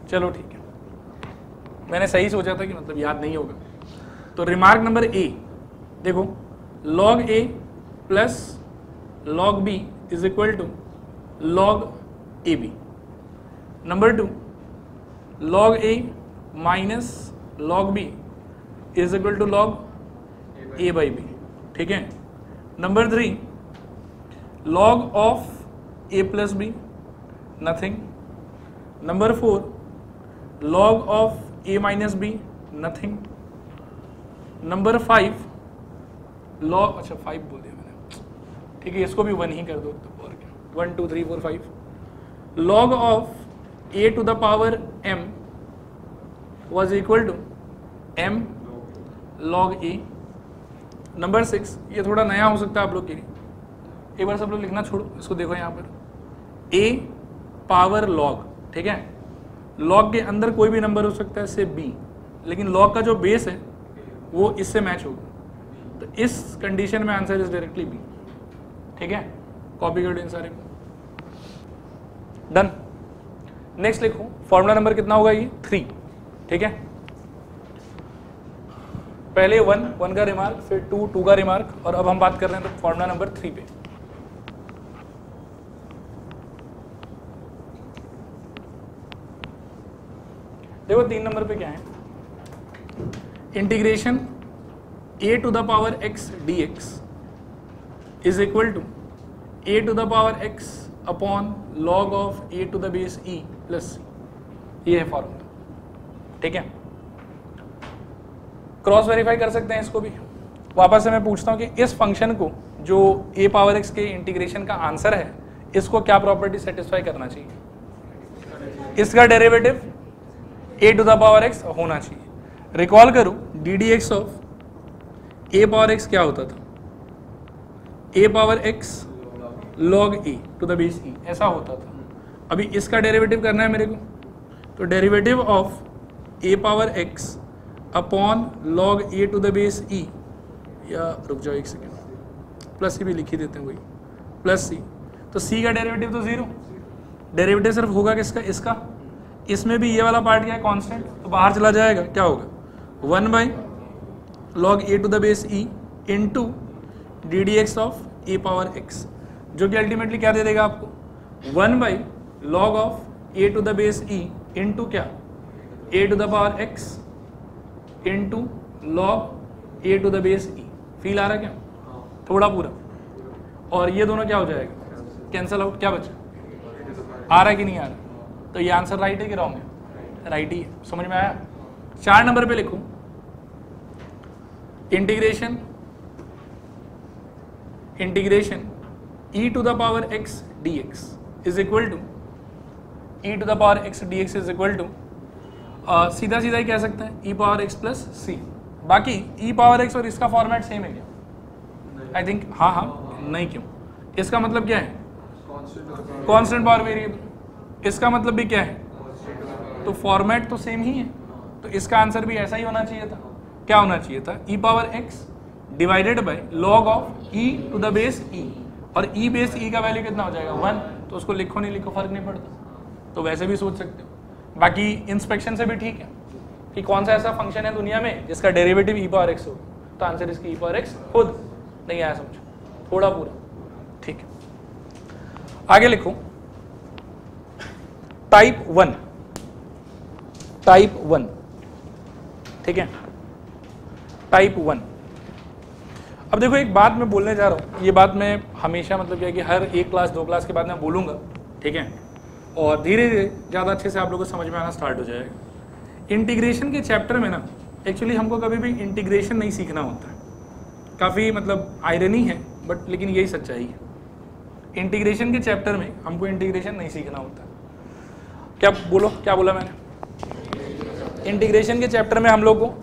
चलो ठीक है, मैंने सही सोचा था कि मतलब याद नहीं होगा। तो रिमार्क नंबर ए देखो, log a plus log b is equal to log ab। Number 2, log a minus log b is equal to log a by b। ठीक है। Number 3, log of a plus b, nothing. Number 4, log of a minus b, nothing. Number 5, log, अच्छा 5 बोल दिया मैंने, ठीक है, इसको भी 1 ही कर दो तो और क्या, 1 2 3 4 5। Log of a to the power m was equal to m log a। Number 6, ये थोड़ा नया हो सकता है आप लोग के लिए, एक बार सब लोग लिखना छोड़ो, इसको देखो यहाँ पर a पावर log। ठीक है, log के अंदर कोई भी नंबर हो सकता है से b, लेकिन log का जो बेस है वो इससे मैच होगा, तो इस कंडीशन में आंसर इज डायरेक्टली b। ठीक है, कॉपी कर दो इन सारे को, डन। नेक्स्ट लिखो, फॉर्मूला नंबर कितना होगा ये? 3। ठीक है, पहले 1 का रिमार्क, फिर 2 का रिमार्क, और अब हम बात कर रहे हैं तो फॉर्मूला नंबर 3 पे। देखो 3 नंबर पे क्या है, integration a to the power x dx is equal to a to the power x upon log of a to the base e plus c। ये है फॉर्मूला। ठीक है, क्रॉस वेरीफाई कर सकते हैं इसको भी। वापस से मैं पूछता हूं कि इस फंक्शन को जो a पावर x के इंटीग्रेशन का आंसर है, इसको क्या प्रॉपर्टी सेटिस्फाई करना चाहिए? इसका derivative a to the power x होना चाहिए। रिकॉल करो, d d x of a power x क्या होता था? a power x log a to the base e, ऐसा होता था। अभी इसका डेरिवेटिव करना है मेरे को, तो derivative of a power x upon log a to the base e, या रुक जाओ एक सेकेंड, प्लस सी भी लिख ही देते हैं वही, प्लस सी, तो c का डेरिवेटिव तो 0, डेरिवेटिव सिर्फ होगा किसका? इसका। इसमें भी ये वाला पार्ट क्या है? कांस्टेंट, तो बाहर चला जाएगा, क्या होगा? 1 by log a to the base e into d d x of a power x, जो कि अल्टीमेटली क्या दे देगा आपको? 1 by log of a to the base e into क्या? a to the power x into log a to the base e। Feel आ रहा है क्या? थोड़ा पूरा। और ये दोनों क्या हो जाएगा? कैंसल आउट, क्या बचा? आ रहा है कि नहीं आ रहा? तो ये आंसर राइट है कि रॉन्ग है? राइट ही है। समझ में आया? 4 नंबर पे लिखो, integration e to the power x dx is equal to e to the power x dx is equal to, सीधा सीधा ही कह सकते हैं e power x plus c। बाकी e पावर x और इसका फॉर्मेट सेम है क्या? आई थिंक हाँ, नहीं क्यों? इसका मतलब क्या है? Constant power variable. इसका मतलब भी क्या है? तो फॉर्मेट तो सेम ही है, तो इसका आंसर भी ऐसा ही होना चाहिए था। क्या होना चाहिए था? e power x divided by log of e to the base e, और e बेस e का वैल्यू कितना हो जाएगा? 1। तो उसको लिखो नहीं लिखो फर्क नहीं पड़ता, तो वैसे भी सोच सकते हो। बाकी इंस्पेक्शन से भी ठीक है कि कौन सा ऐसा फंक्शन है दुनिया में जिसका डेरिवेटिव e पावर x हो, तो आंसर इसकी e पावर x खुद नहीं आया, समझो, थोड़ा पूरा। ठीक है, आगे लिखो, टाइप 1। ठीक है, टाइप 1। अब देखो एक बात मैं बोलने जा रहा हूँ, ये बात मैं हमेशा मतलब क्या है कि हर एक क्लास 2 क्लास के बाद मैं बोलूँगा, ठीक है, और धीरे धीरे ज़्यादा अच्छे से आप लोगों को समझ में आना स्टार्ट हो जाएगा। इंटीग्रेशन के चैप्टर में ना एक्चुअली हमको कभी भी इंटीग्रेशन नहीं सीखना होता है, काफ़ी मतलब आयरनी है बट लेकिन यही सच्चाई है। इंटीग्रेशन के चैप्टर में हमको इंटीग्रेशन नहीं सीखना होता। क्या बोलो, क्या बोला मैंने? इंटीग्रेशन के चैप्टर में हम लोग को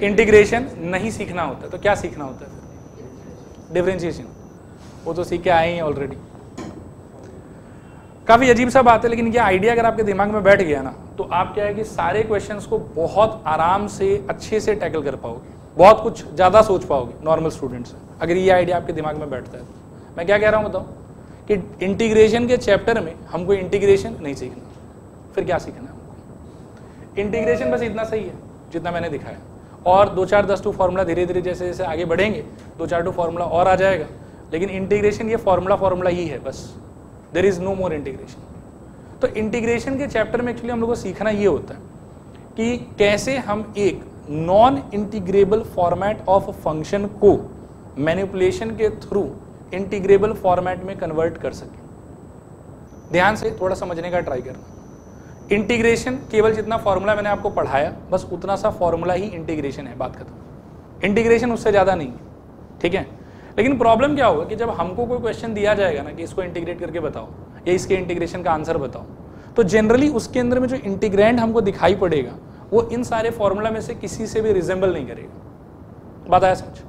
इंटीग्रेशन नहीं सीखना होता। तो क्या सीखना होता है? डिफरेंशिएशन। वो तो सीख के आए हैं ऑलरेडी। काफ़ी अजीब सा बात है, लेकिन ये आइडिया अगर आपके दिमाग में बैठ गया ना तो आप क्या है कि सारे क्वेश्चंस को बहुत आराम से अच्छे से टैकल कर पाओगे, बहुत कुछ ज़्यादा सोच पाओगे नॉर्मल स्टूडेंट से, अगर ये आइडिया आपके दिमाग में बैठता है। मैं क्या कह रहा हूँ बताओ कि इंटीग्रेशन के चैप्टर में हमको इंटीग्रेशन नहीं सीखना, फिर क्या सीखना है हमको? इंटीग्रेशन बस इतना सही है जितना मैंने दिखाया, और 2 4 10 टू फॉर्मूला धीरे धीरे जैसे जैसे आगे बढ़ेंगे 2 4 टू फॉर्मूला और आ जाएगा, लेकिन इंटीग्रेशन ये फॉर्मूला ही है बस, there is no more integration. तो इंटीग्रेशन के चैप्टर में एक्चुअली हम लोग को सीखना ये होता है कि कैसे हम एक non integrable format of function को मैनिपुलेशन के थ्रू इंटीग्रेबल फॉर्मेट में कन्वर्ट कर सकें। ध्यान से थोड़ा समझने का ट्राई करना। इंटीग्रेशन केवल जितना फॉर्मूला मैंने आपको पढ़ाया बस उतना सा फॉर्मूला ही इंटीग्रेशन है, बात खत्म। इंटीग्रेशन उससे ज़्यादा नहीं है, ठीक है। लेकिन प्रॉब्लम क्या होगा कि जब हमको कोई क्वेश्चन दिया जाएगा ना कि इसको इंटीग्रेट करके बताओ या इसके इंटीग्रेशन का आंसर बताओ, तो जनरली उसके अंदर में जो इंटीग्रैंड हमको दिखाई पड़ेगा वो इन सारे फॉर्मूला में से किसी से भी रिजेंबल नहीं करेगा। बात आया समझ?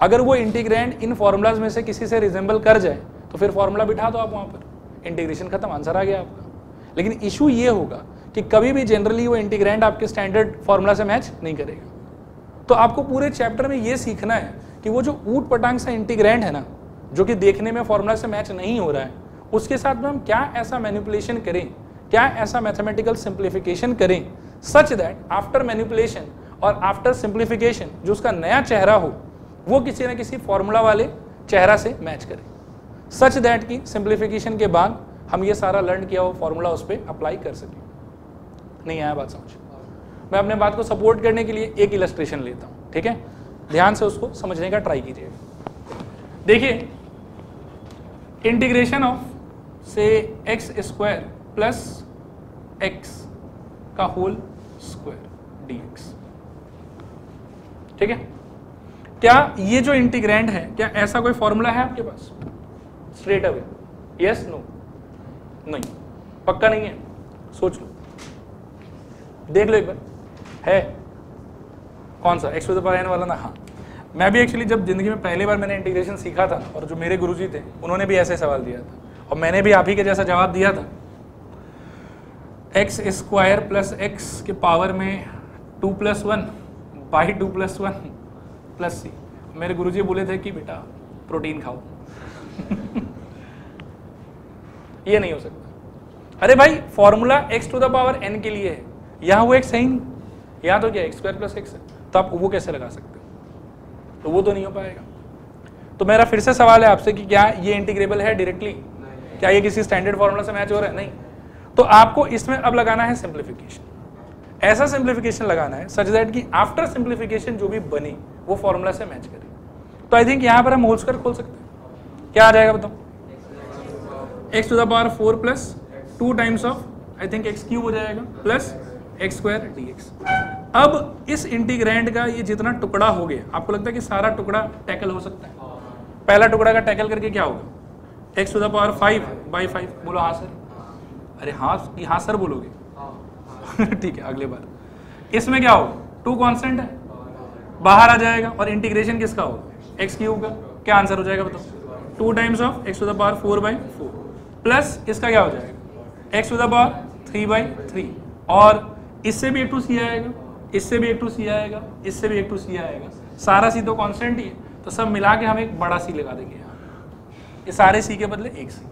अगर वो इंटीग्रैंड इन फॉर्मूलाज में से किसी से रिजेंबल कर जाए तो फिर फॉर्मूला बिठा दो आप वहाँ पर, इंटीग्रेशन खत्म, आंसर आ गया आपका। लेकिन इशू ये होगा कि कभी भी जनरली वो इंटीग्रैंड आपके स्टैंडर्ड फॉर्मूला से मैच नहीं करेगा। तो आपको पूरे चैप्टर में ये सीखना है कि वो जो ऊट पटांग सा इंटीग्रैंड है ना, जो कि देखने में फॉर्मूला से मैच नहीं हो रहा है, उसके साथ में हम क्या ऐसा मैनिपुलेशन करें, क्या ऐसा मैथमेटिकल सिंप्लीफिकेशन करें सच दैट आफ्टर मैनिपुलेशन और आफ्टर सिंप्लीफिकेशन जो उसका नया चेहरा हो वो किसी न किसी फॉर्मूला वाले चेहरा से मैच करे, सच दैट की सिंप्लीफिकेशन के बाद हम ये सारा लर्न किया हुआ फॉर्मूला उस पर अप्लाई कर सकें। नहीं आया बात समझ? मैं अपने बात को सपोर्ट करने के लिए एक इलस्ट्रेशन लेता हूँ, ठीक है, ध्यान से उसको समझने का ट्राई कीजिएगा। देखिए, इंटीग्रेशन ऑफ से एक्स स्क्वायर प्लस एक्स का होल स्क्वायर डीएक्स, ठीक है। क्या ये जो इंटीग्रैंड है, क्या ऐसा कोई फॉर्मूला है आपके पास स्ट्रेट अवे? Yes, no? नहीं, पक्का नहीं है, सोच लो, देख लो एक बार, है कौन सा? X to the power n वाला ना? हाँ, मैं भी एक्चुअली जब जिंदगी में पहली बार मैंने इंटीग्रेशन सीखा था और जो मेरे गुरुजी थे उन्होंने भी ऐसे सवाल दिया था और मैंने भी आप ही के जैसा जवाब दिया था, एक्स स्क्वायर प्लस एक्स के पावर में 2 + 1 बाई 2 + 1 प्लस सी। मेरे गुरुजी बोले थे कि बेटा प्रोटीन खाओ ये नहीं हो सकता। अरे भाई, formula x to the power n के लिए है, यहाँ वो x है ही नहीं, यहाँ तो क्या x² + x है, तो आप वो कैसे लगा सकते हो? तो वो तो नहीं हो पाएगा। तो मेरा फिर से सवाल है आपसे कि क्या ये इंटीग्रेबल है डायरेक्टली? क्या ये किसी स्टैंडर्ड फॉर्मूला से मैच हो रहा है? नहीं। तो आपको इसमें अब लगाना है सिंप्लीफिकेशन, ऐसा सिंप्लीफिकेशन लगाना है सच दैट कि आफ्टर सिंप्लीफिकेशन जो भी बने वो फॉर्मूला से मैच करे। तो आई थिंक यहाँ पर हम होल स्क्वायर खोल सकते हैं। क्या आ जाएगा बताओ? x to the power 4 plus 2 times of I think x³ हो जाएगा प्लस x² dx। अब इस इंटीग्रैंड का ये जितना टुकड़ा हो गया, आपको लगता है कि सारा टुकड़ा टैकल हो सकता है? पहला टुकड़ा का टैकल करके क्या होगा? x to the power 5 by 5। बोलो हाँ सर। अरे हाँ सर बोलोगे ठीक है, अगले बार इसमें क्या होगा? 2 कांस्टेंट है, बाहर आ जाएगा और इंटीग्रेशन किसका होगा? x³ का। क्या आंसर हो जाएगा बताओ? 2 times of x to the power 4/4 plus इसका क्या हो जाएगा? x टू द पावर 3/3 और इससे भी एक टू सी आएगा, इससे भी एक टू सी आएगा, इससे भी एक टू सी आएगा, सारा सी तो कांस्टेंट ही है, तो सब मिला के हम एक बड़ा सी लगा देंगे यहाँ। ये सारे सी के बदले एक सी।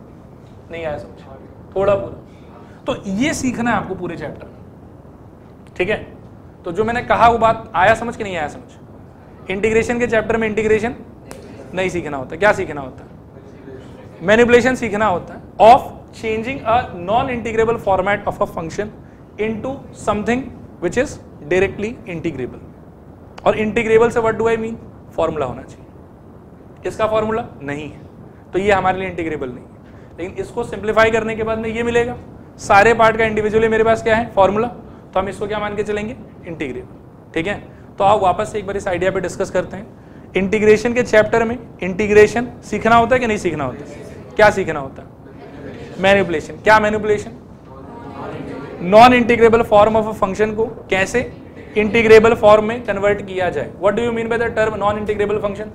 नहीं आया समझ? थोड़ा पूरा। तो ये सीखना है आपको पूरे चैप्टर में, ठीक है। तो जो मैंने कहा वो बात आया समझ कि नहीं आया समझ? इंटीग्रेशन के चैप्टर में इंटीग्रेशन नहीं सीखना होता। क्या सीखना होता है? मैनिपुलेशन सीखना होता है of changing a non integrable format of a function into something which is directly integrable. और इंटीग्रेबल से what do I mean, formula होना चाहिए। इसका फॉर्मूला नहीं है तो ये हमारे लिए इंटीग्रेबल नहीं है, लेकिन इसको सिंप्लीफाई करने के बाद में ये मिलेगा, सारे पार्ट का इंडिविजुअली मेरे पास क्या है, फॉर्मूला, तो हम इसको क्या मान के चलेंगे, इंटीग्रेबल। ठीक है, तो आओ वापस से एक बार इस आइडिया पे डिस्कस करते हैं। इंटीग्रेशन के चैप्टर में इंटीग्रेशन सीखना होता है कि नहीं सीखना होता है? क्या सीखना होता है? मैनिपुलेशन। क्या manipulation? Non integrable form of a function को कैसे इंटीग्रेबल फॉर्म में कन्वर्ट किया जाए। What do you mean by the term non integrable function?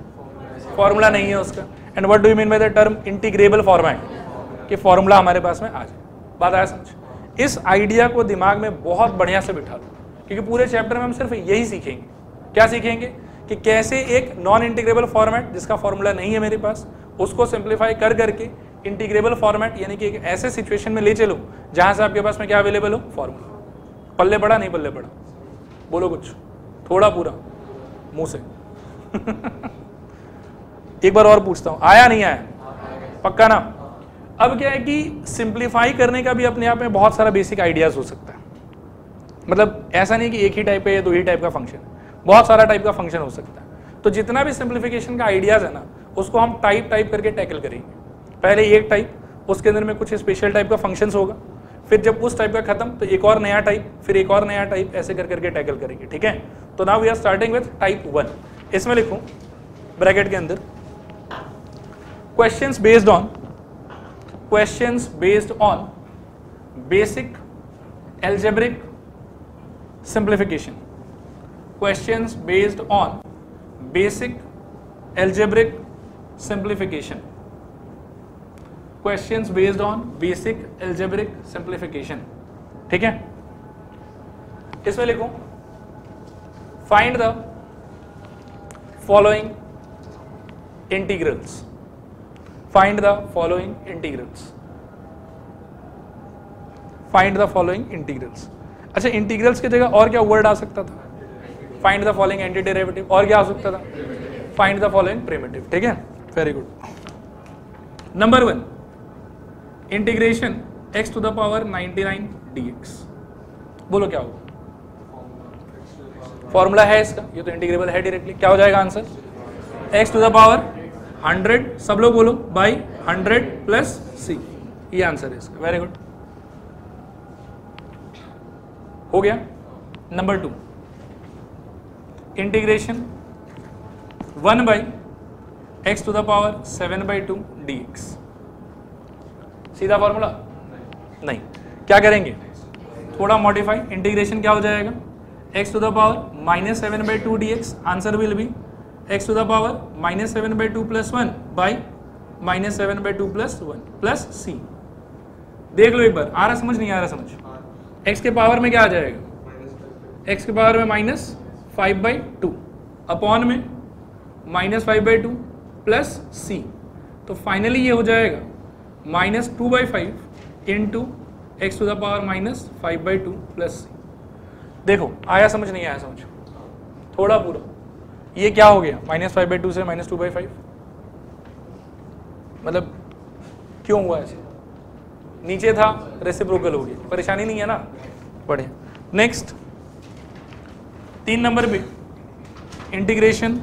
Formula नहीं है उसका। And what do you mean by the term integrable format, कि फॉर्मूला हमारे पास में आ जाए। बात आया समझ? इस आइडिया को दिमाग में बहुत बढ़िया से बिठा दो, क्योंकि पूरे चैप्टर में हम सिर्फ यही सीखेंगे। क्या सीखेंगे? कि कैसे एक नॉन इंटीग्रेबल फॉर्मेट जिसका फॉर्मूला नहीं है मेरे पास, उसको सिंप्लीफाई कर करके इंटीग्रेबल फॉर्मेट यानी कि एक ऐसे सिचुएशन में ले चलो जहां से आपके पास में क्या अवेलेबल हो, फॉर्मूला। पल्ले पड़ा नहीं पल्ले पड़ा? बोलो कुछ, थोड़ा पूरा मुंह से एक बार और पूछता हूं, आया नहीं आया? पक्का ना? अब क्या है कि सिंप्लीफाई करने का भी अपने आप में बहुत सारा बेसिक आइडियाज हो सकता है। मतलब ऐसा नहीं कि एक ही टाइप का या दो ही टाइप का फंक्शन, बहुत सारा टाइप का फंक्शन हो सकता है। तो जितना भी सिंप्लीफिकेशन का आइडियाज है ना, उसको हम टाइप टाइप करके टैकल करेंगे। पहले एक टाइप, उसके अंदर में कुछ स्पेशल टाइप का फंक्शंस होगा, फिर जब उस टाइप का खत्म तो एक और नया टाइप, फिर एक और नया टाइप, ऐसे कर करके टैकल करेंगे। ठीक है, तो now we are starting with type 1। इसमें लिखूं ब्रैकेट के अंदर questions based on basic algebraic simplification. Questions based on basic algebraic simplification. Questions based on basic algebraic simplification. ठीक है, इसमें लिखूं find the following integrals. Find the following integrals. Find the following integrals. अच्छा, इंटीग्रल्स की जगह और क्या वर्ड आ सकता था? Find the following anti derivative. और क्या आ सकता था? Find the following primitive. ठीक है, very good. Number 1, integration x to the power 99 dx। बोलो क्या होगा? फॉर्मूला है इसका, ये तो इंटीग्रेबल है डायरेक्टली। क्या हो जाएगा answer? x to the power 100, सब लोग बोलो, बाई 100 प्लस c। ये आंसर है इसका। वेरी गुड, हो गया। Number 2, integration 1 by x to the power 7/2 dx। सीधा फॉर्मूला नहीं, क्या करेंगे? थोड़ा मॉडिफाई। इंटीग्रेशन क्या हो जाएगा? x to the power -7/2 dx। Answer will be x to the power -7/2 plus 1 by -7/2 plus 1 plus c। देख लो एक बार, आ रहा समझ नहीं आ रहा समझ? x के पावर में क्या आ जाएगा? x के पावर में -5/2 अपॉन में -5/2 प्लस c। तो फाइनली ये हो जाएगा -2/5 into x to the power -5/2 plus c। देखो आया समझ नहीं आया समझ? थोड़ा पूरा। ये क्या हो गया? -5/2 से -2/5, मतलब क्यों हुआ ऐसे? नीचे था रेसिप्रोकल हो गया, परेशानी नहीं है ना? बढ़िया। नेक्स्ट 3 नंबर पे integration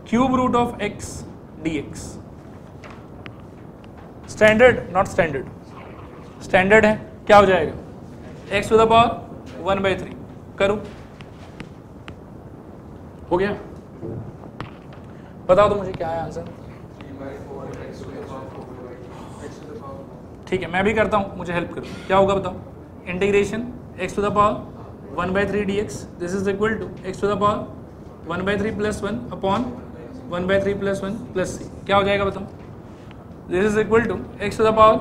cube root of x dx। Standard not standard? Standard है। क्या हो जाएगा? x to the power 1/3। करो, हो गया? बताओ तो मुझे क्या है आंसर? ठीक है, मैं भी करता हूं, मुझे हेल्प करो। क्या होगा बताओ? Integration x to the power 1/3 dx, this is equal to x to the power 1/3 plus 1 upon 1/3 plus 1 plus c। क्या हो जाएगा बताओ? This is equal to x to the power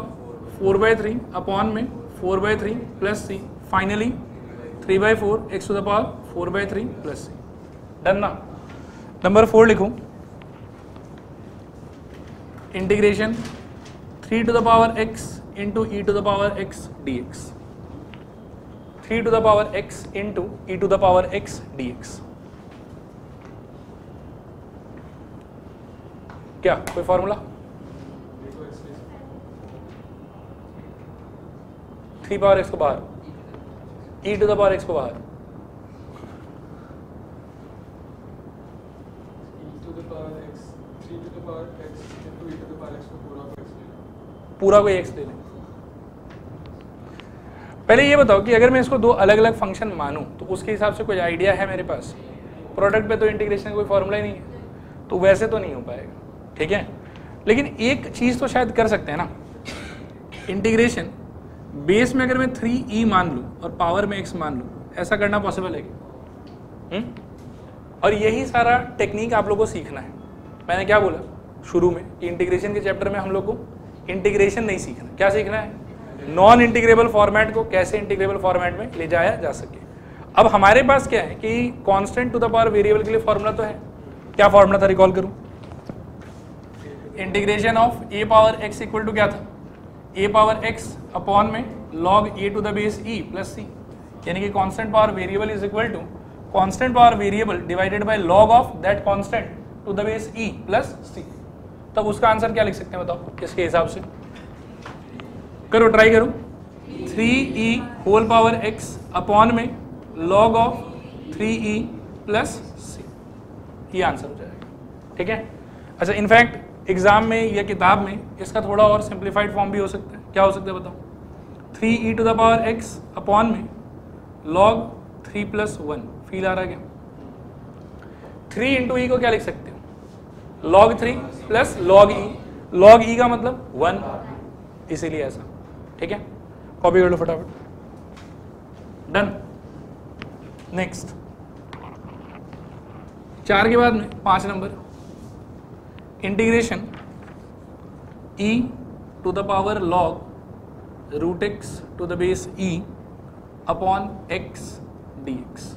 4/3 upon में 4/3 plus c, finally 3/4 x to the power 4/3 plus c। Done ना? नंबर 4 लिखूं integration 3 to the power x into e to the power x dx। 3 to the power x into e to the power x dx। क्या कोई फॉर्मूला? 3 पावर x को बाहर, e to the power x को बाहर। पूरा को x ले लें। पहले ये बताओ कि अगर मैं इसको दो अलग अलग फंक्शन मानूं तो उसके हिसाब से कोई आइडिया है मेरे पास? प्रोडक्ट पे तो इंटीग्रेशन का कोई फॉर्मूला ही नहीं है, तो वैसे तो नहीं हो पाएगा, ठीक है। लेकिन एक चीज तो शायद कर सकते हैं ना, इंटीग्रेशन बेस में अगर मैं 3e मान लूं और पावर में x मान लूं, ऐसा करना पॉसिबल है क्या? और यही सारा टेक्निक आप लोगों को सीखना है। मैंने क्या बोला शुरू में कि इंटीग्रेशन के चैप्टर में हम लोग को इंटीग्रेशन नहीं सीखना, क्या सीखना है? नॉन इंटीग्रेबल फॉर्मेट को कैसे इंटीग्रेबल फॉर्मेट में ले जाया जा सके। अब हमारे पास क्या है कि constant to the power variable के लिए फॉर्मूला तो है। क्या फॉर्मूला था, रिकॉल करूं? Integration of a power x equal to क्या था? ए पावर एक्स अपॉन में log a to the base e plus c, यानी कि constant power variable is equal to constant power variable divided by log of that constant to the base e plus c. तब उसका आंसर क्या लिख सकते हैं बताओ, किसके हिसाब से? करो, ट्राई करो। 3e whole power x upon में log of 3e plus c, ये आंसर हो जाएगा, ठीक है। अच्छा, इनफैक्ट एग्जाम में या किताब में इसका थोड़ा और सिंप्लीफाइड फॉर्म भी हो सकता है। क्या हो सकता है बताओ? 3e to the power x upon में log 3 प्लस 1, फील आ रहा है क्या? 3 इंटू ई को क्या लिख सकते हो? log 3 plus log e, log e का मतलब 1, इसीलिए ऐसा, ठीक है। कॉपी कर लो फटाफट। डन। नेक्स्ट 4 के बाद में 5 number, integration e to the power log root x to the base e upon x dx।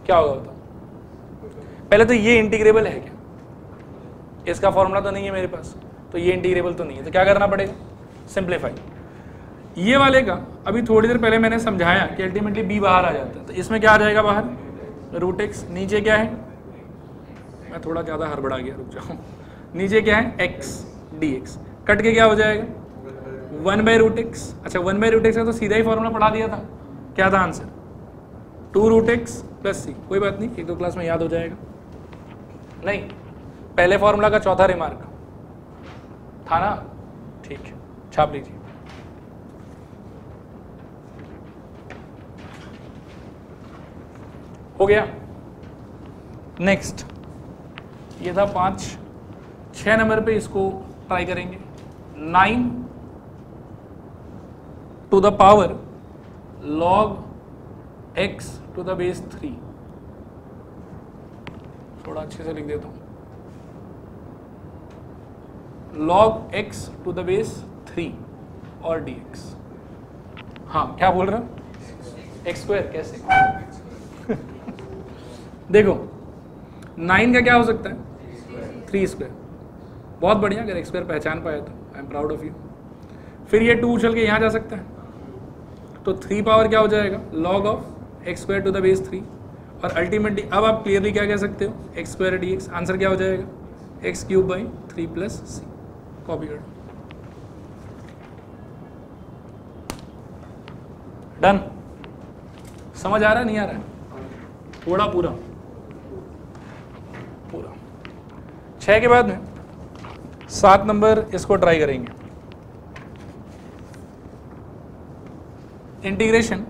क्या होगा बताओ? पहले तो ये इंटीग्रेबल है क्या? इसका फॉर्मूला तो नहीं है मेरे पास, तो ये इंटीग्रेबल तो नहीं है, तो क्या करना पड़ेगा? सिंप्लीफाई। ये वाले का अभी थोड़ी देर पहले मैंने समझाया कि अल्टीमेटली b बाहर आ जाता है, तो इसमें क्या आ जाएगा बाहर? Root x. नीचे क्या है? मैं थोड़ा ज़्यादा हड़बड़ा गया, रुक जाओ। नीचे क्या है? x dx। कट के क्या हो जाएगा? 1 बाई रूट एक्स। अच्छा, 1 बाई रूट एक्स का तो सीधा ही फॉर्मूला पढ़ा दिया था। क्या था आंसर? 2 रूट एक्स प्लस सी। कोई बात नहीं, 1-2 क्लास में याद हो जाएगा। नहीं, पहले फॉर्मूला का चौथा रिमार्क था ना, ठीक है, छाप लीजिए। हो गया। नेक्स्ट, ये था 5। 6 नंबर पे इसको ट्राई करेंगे। 9 to the power log x to the base 3। थोड़ा अच्छे से लिख देता हूं। log x to the base 3 और dx। हाँ, क्या बोल रहा हूं? x स्क्वायर कैसे? देखो, 9 का क्या हो सकता है? 3 स्क्वायर। बहुत बढ़िया, अगर x स्क्वायर पहचान पाया तो I am proud of you. फिर ये 2 उछल के यहां जा सकता है, तो 3 पावर क्या हो जाएगा? log of x square to the base 3। और अल्टीमेटली अब आप क्लियरली क्या कह सकते हो? x square dx। आंसर क्या हो जाएगा? x cube by 3 plus c. Copy कर। डन। समझ आ रहा है, नहीं आ रहा है? थोड़ा पूरा 6 के बाद में 7 नंबर इसको ट्राई करेंगे। Integration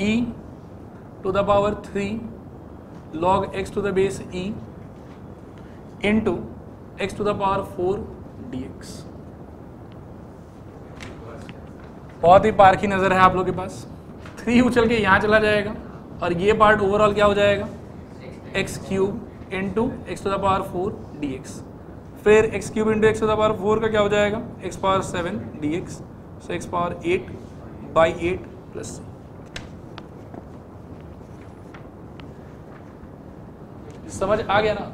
e to the power 3 log x to the base e into x to the power 4 dx। बहुत ही पारखी नजर है आप लोग के पास। 3 उछल के यहां चला जाएगा और ये पार्ट ओवरऑल क्या हो जाएगा? x cube into x to the power 4 dx। फिर x cube into x to the power 4 का क्या हो जाएगा? x power 7 dx। So x power 8 by 8 plus c। समझ आ गया ना?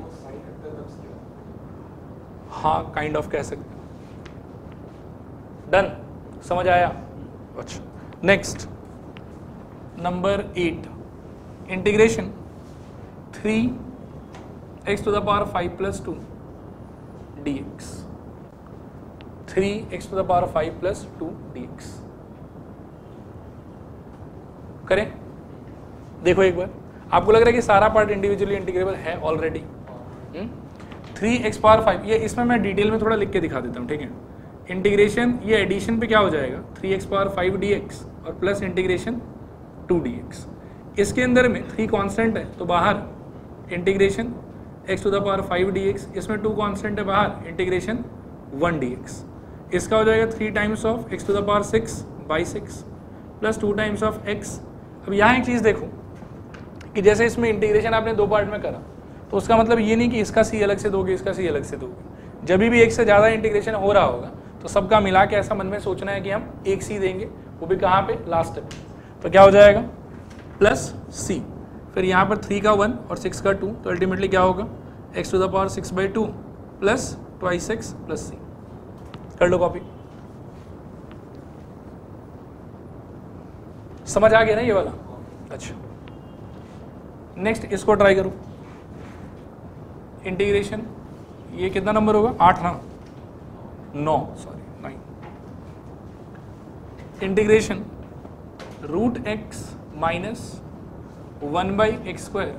हाँ, काइंड ऑफ कह सकते। डन। समझ आया? अच्छा, next number 8, integration 3x to the power 5 plus 2 dx। 3x to the power 5 plus 2 dx करें। देखो एक बार, आपको लग रहा है कि सारा पार्ट इंडिविजुअली इंटीग्रेबल है ऑलरेडी। 3x पावर 5, ये इसमें मैं डिटेल में थोड़ा लिख के दिखा देता हूँ, ठीक है। इंटीग्रेशन ये एडिशन पे क्या हो जाएगा 3x पावर 5 dx और प्लस इंटीग्रेशन 2 dx। इसके अंदर में 3 कांस्टेंट है तो बाहर integration x to the power 5 dx, इसमें 2 कांस्टेंट है बाहर इंटीग्रेशन 1 dx। इसका हो जाएगा 3 times of x to the power 6 by 6 plus 2 times of x। अब यहाँ एक चीज़ देखो कि जैसे इसमें इंटीग्रेशन आपने 2 पार्ट में करा तो उसका मतलब ये नहीं कि इसका c अलग से दोगे इसका c अलग से दोगे। जब भी एक से ज़्यादा इंटीग्रेशन हो रहा होगा तो सबका मिला के ऐसा मन में सोचना है कि हम एक c देंगे, वो भी कहाँ पे लास्ट स्टेप। तो क्या हो जाएगा प्लस c, फिर यहाँ पर 3 का 1 और 6 का 2, तो अल्टीमेटली क्या होगा x to the power 6/2 plus 2x plus c। कर लो कॉपी। समझ आ गया ना ये वाला? अच्छा, नेक्स्ट इसको ट्राई करो। इंटीग्रेशन ये कितना नंबर होगा 8 ना 9 इंटीग्रेशन √x माइनस 1/x²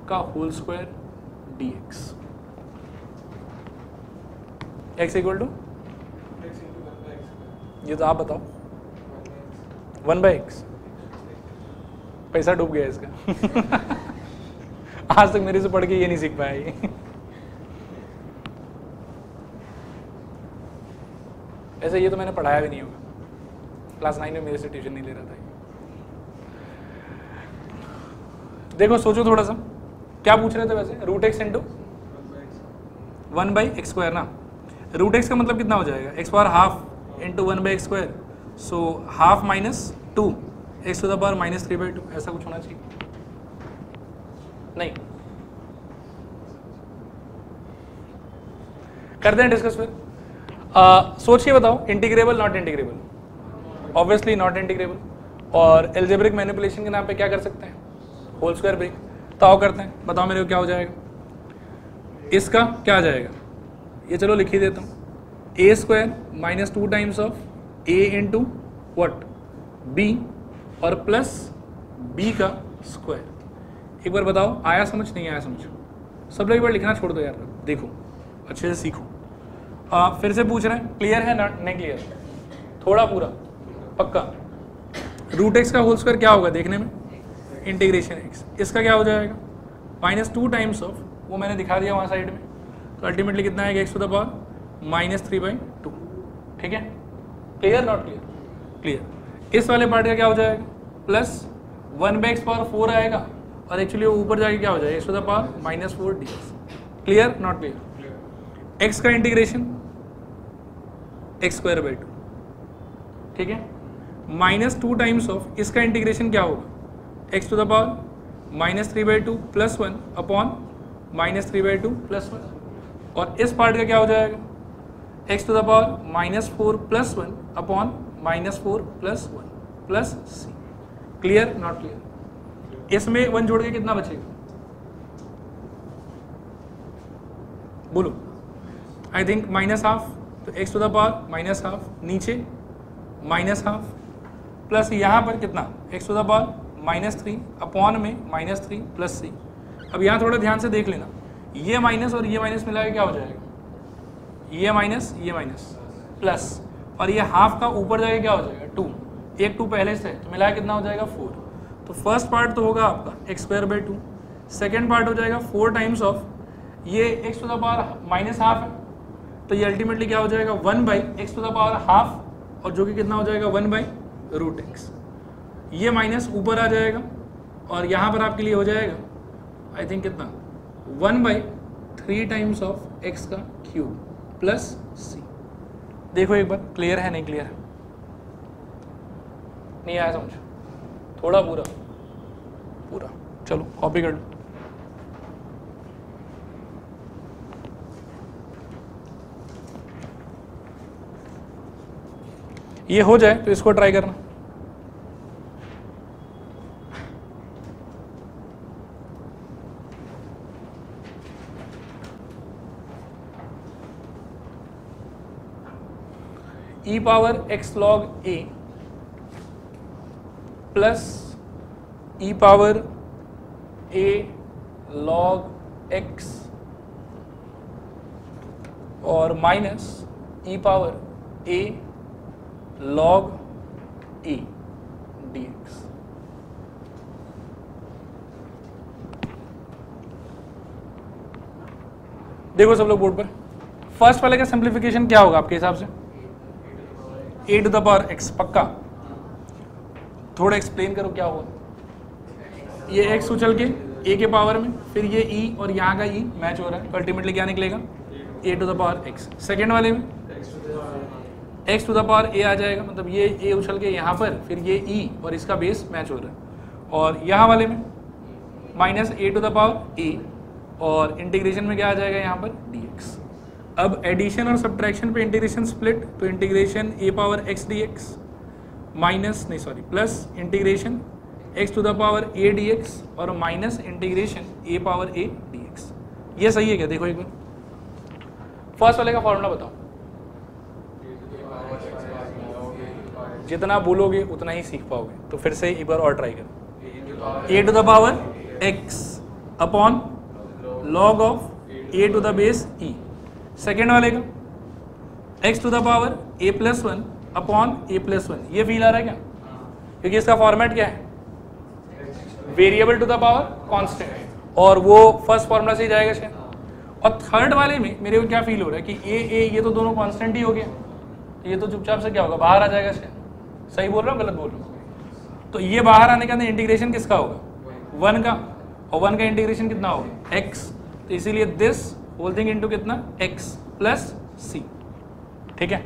का whole square dx। x equal to ये तो आप बताओ 1/x। पैसा डूब गया इसका आज तक मेरे से पढ़ के ये नहीं सीख पाया ये। ऐसे ये तो मैंने पढ़ाया भी नहीं होगा, क्लास 9 में मेरे से ट्यूशन नहीं ले रहा था। देखो सोचो थोड़ा सा, क्या पूछ रहे थे वैसे? √x इंटू 1/x² ना। √x का मतलब कितना हो जाएगा x power half into 1/x², so half minus 2 x to the power minus 3/2, ऐसा कुछ होना चाहिए। नहीं करते हैं डिस्कस फिर। सोच के बताओ integrable not integrable? Obviously not integrable. और एल्जेब्रिक मैनिपुलेशन के नाम पे क्या कर सकते हैं? Whole square break. तो आओ करते हैं, बताओ मेरे को क्या हो जाएगा। इसका क्या आ जाएगा, ये चलो लिख ही देता हूँ, a² minus 2 times of a into what b और प्लस b का स्क्वायर। एक बार बताओ आया समझ नहीं आया समझ? सब लोग एक बार लिखना छोड़ दो यार, देखो अच्छे से सीखो। फिर से पूछ रहे हैं, क्लियर है नहीं क्लियर? थोड़ा पूरा पक्का। √x का होल स्क्वायर क्या होगा देखने में? Integration x। इसका क्या हो जाएगा माइनस 2 टाइम्स ऑफ, वो मैंने दिखा दिया वहाँ साइड में, तो अल्टीमेटली कितना आएगा x to the power minus 3/2। ठीक है, क्लियर नॉट क्लियर? क्लियर। इस वाले पार्ट का क्या हो जाएगा प्लस 1/x पावर 4 आएगा और एक्चुअली वो ऊपर जाके क्या हो जाएगा x to the power minus 4 dx। Clear not clear? x का इंटीग्रेशन x² बाई 2, ठीक है, माइनस 2 टाइम्स ऑफ इसका इंटीग्रेशन क्या होगा x to the power minus 3/2 plus 1 upon minus 3/2 plus 1। और इस पार्ट का क्या हो जाएगा x to the power minus 4 plus 1 upon minus 4 plus 1 plus c। Clear not clear? इसमें 1 जोड़ के कितना बचेगा बोलो? आई थिंक माइनस हाफ, तो x to the power minus half, नीचे माइनस हाफ प्लस यहाँ पर कितना x to the power minus 3 upon में माइनस 3 प्लस c। अब यहाँ थोड़ा ध्यान से देख लेना, ये माइनस और ये माइनस मिला के क्या हो जाएगा, ये माइनस प्लस, और ये हाफ का ऊपर जाके क्या हो जाएगा 2, एक 2 पहले से तो मिला कितना हो जाएगा 4। तो फर्स्ट पार्ट तो होगा आपका x²/2, सेकेंड पार्ट हो जाएगा 4 टाइम्स ऑफ ये x to the power minus half है, तो ये अल्टीमेटली क्या हो जाएगा 1/x to the power half, और जो कि कितना हो जाएगा 1/√x। ये माइनस ऊपर आ जाएगा और यहाँ पर आपके लिए हो जाएगा आई थिंक कितना 1/3 टाइम्स ऑफ x का क्यूब प्लस c। देखो एक बार क्लियर है नहीं क्लियर है? नहीं आया समझ? थोड़ा पूरा पूरा चलो कॉपी कर लो। ये हो जाए तो इसको ट्राई करना। e power x log a plus e power A log x और माइनस ई पावर ए लॉग ई dx। देखो सब लोग बोर्ड पर, फर्स्ट वाले का सिंप्लीफिकेशन क्या होगा आपके हिसाब से? ए टू द पावर एक्स, पक्का? थोड़ा एक्सप्लेन करो क्या होगा। ये एक्स उछल के ए के पावर में, फिर ये ई और यहाँ का ई मैच हो रहा है, तो अल्टीमेटली क्या निकलेगा? A to the power x. Second वाले में x to the power a आ जाएगा, मतलब ये ए उछल के यहाँ पर, फिर ये ई और इसका बेस मैच हो रहा है। और यहाँ वाले में minus a to the power a और इंटीग्रेशन में क्या आ जाएगा यहाँ पर? dx। अब एडिशन और सब्ट्रैक्शन पे इंटीग्रेशन स्प्लिट, तो integration a power x d x minus नहीं sorry plus integration x to the power a d x और minus integration a power a d x. ये सही है क्या? देखो एक बार फर्स्ट वाले का फॉर्मूला बताओ। जितना बोलोगे उतना ही सीख पाओगे, तो फिर से एक बार और ट्राई करो। A to the power x upon log of a to the base e. Second वाले का x to the power a plus one upon a plus one. ये फील आ रहा है क्या? क्योंकि इसका फॉर्मेट क्या है? Variable to the power constant, और वो फर्स्ट फॉर्मूला से ही जाएगा शायद। और थर्ड वाले में मेरे को क्या फील हो रहा है कि ए ये तो दोनों कांस्टेंट ही हो गया, ये तो चुपचाप से क्या होगा? बाहर आ जाएगा शायद। सही बोल रहा हूँ गलत बोल रहा हूँ? तो ये बाहर आने का इंटीग्रेशन किसका होगा? 1 का, और 1 का इंटीग्रेशन कितना होगा? x। तो इसीलिए दिस होल थिंग इनटू कितना? x plus c। ठीक है,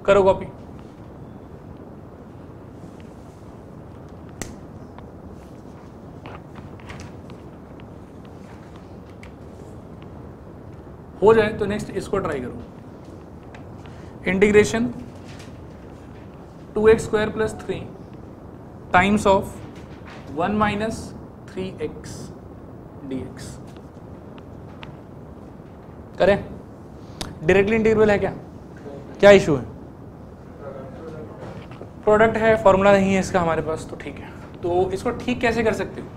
करो कॉपी। हो जाए तो नेक्स्ट इसको ट्राई करो। Integration 2x square plus 3 times of 1 minus 3x dx। करें? डायरेक्टली इंटीग्रेबल है क्या? क्या इशू है? प्रोडक्ट है, फॉर्मूला नहीं है इसका हमारे पास, तो ठीक है। तो इसको ठीक कैसे कर सकते हो?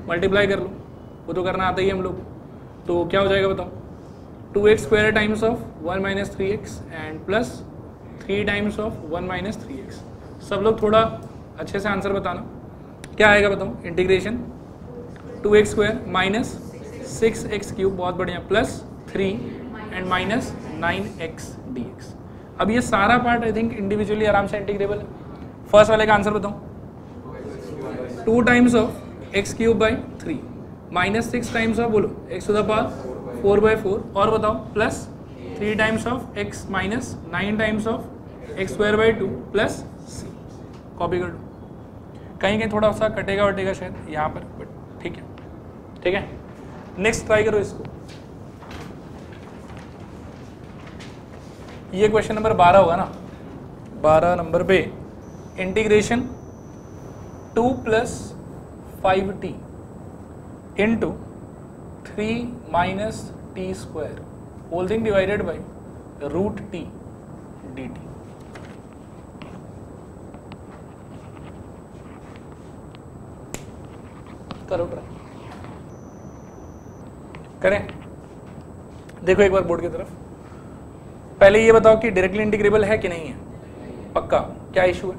मल्टीप्लाई कर लो, वो तो करना आता ही हम लोग। तो क्या हो जाएगा बताओ? 2x square times of 1 minus 3x and plus 3 times of 1 minus 3x। सब लोग थोड़ा अच्छे से आंसर बताना, क्या आएगा बताओ? Integration 2x square minus 6x cube, बहुत बढ़िया, plus 3 and minus 9x dx। अब ये सारा पार्ट आई थिंक इंडिविजुअली आराम से इंटीग्रेबल है। फर्स्ट वाले का आंसर बताओ। 2 times of x cube by 3 minus 6 times of बोलो x टू द पावर 4/4, और बताओ plus 3 times of x minus 9 times of x square by 2 plus c। Copy कर लो, कहीं कहीं थोड़ा सा कटेगा वटेगा शायद यहाँ पर, बट ठीक है। ठीक है, नेक्स्ट ट्राई करो इसको। ये क्वेश्चन नंबर 12 होगा ना? 12 नंबर पे integration 2 plus 5t into 3 minus t square whole thing divided by root t d t. करो ट्राई, करें? देखो एक बार बोर्ड की तरफ। पहले ये बताओ कि डायरेक्टली इंटीग्रेबल है कि नहीं है? पक्का? क्या इशू है?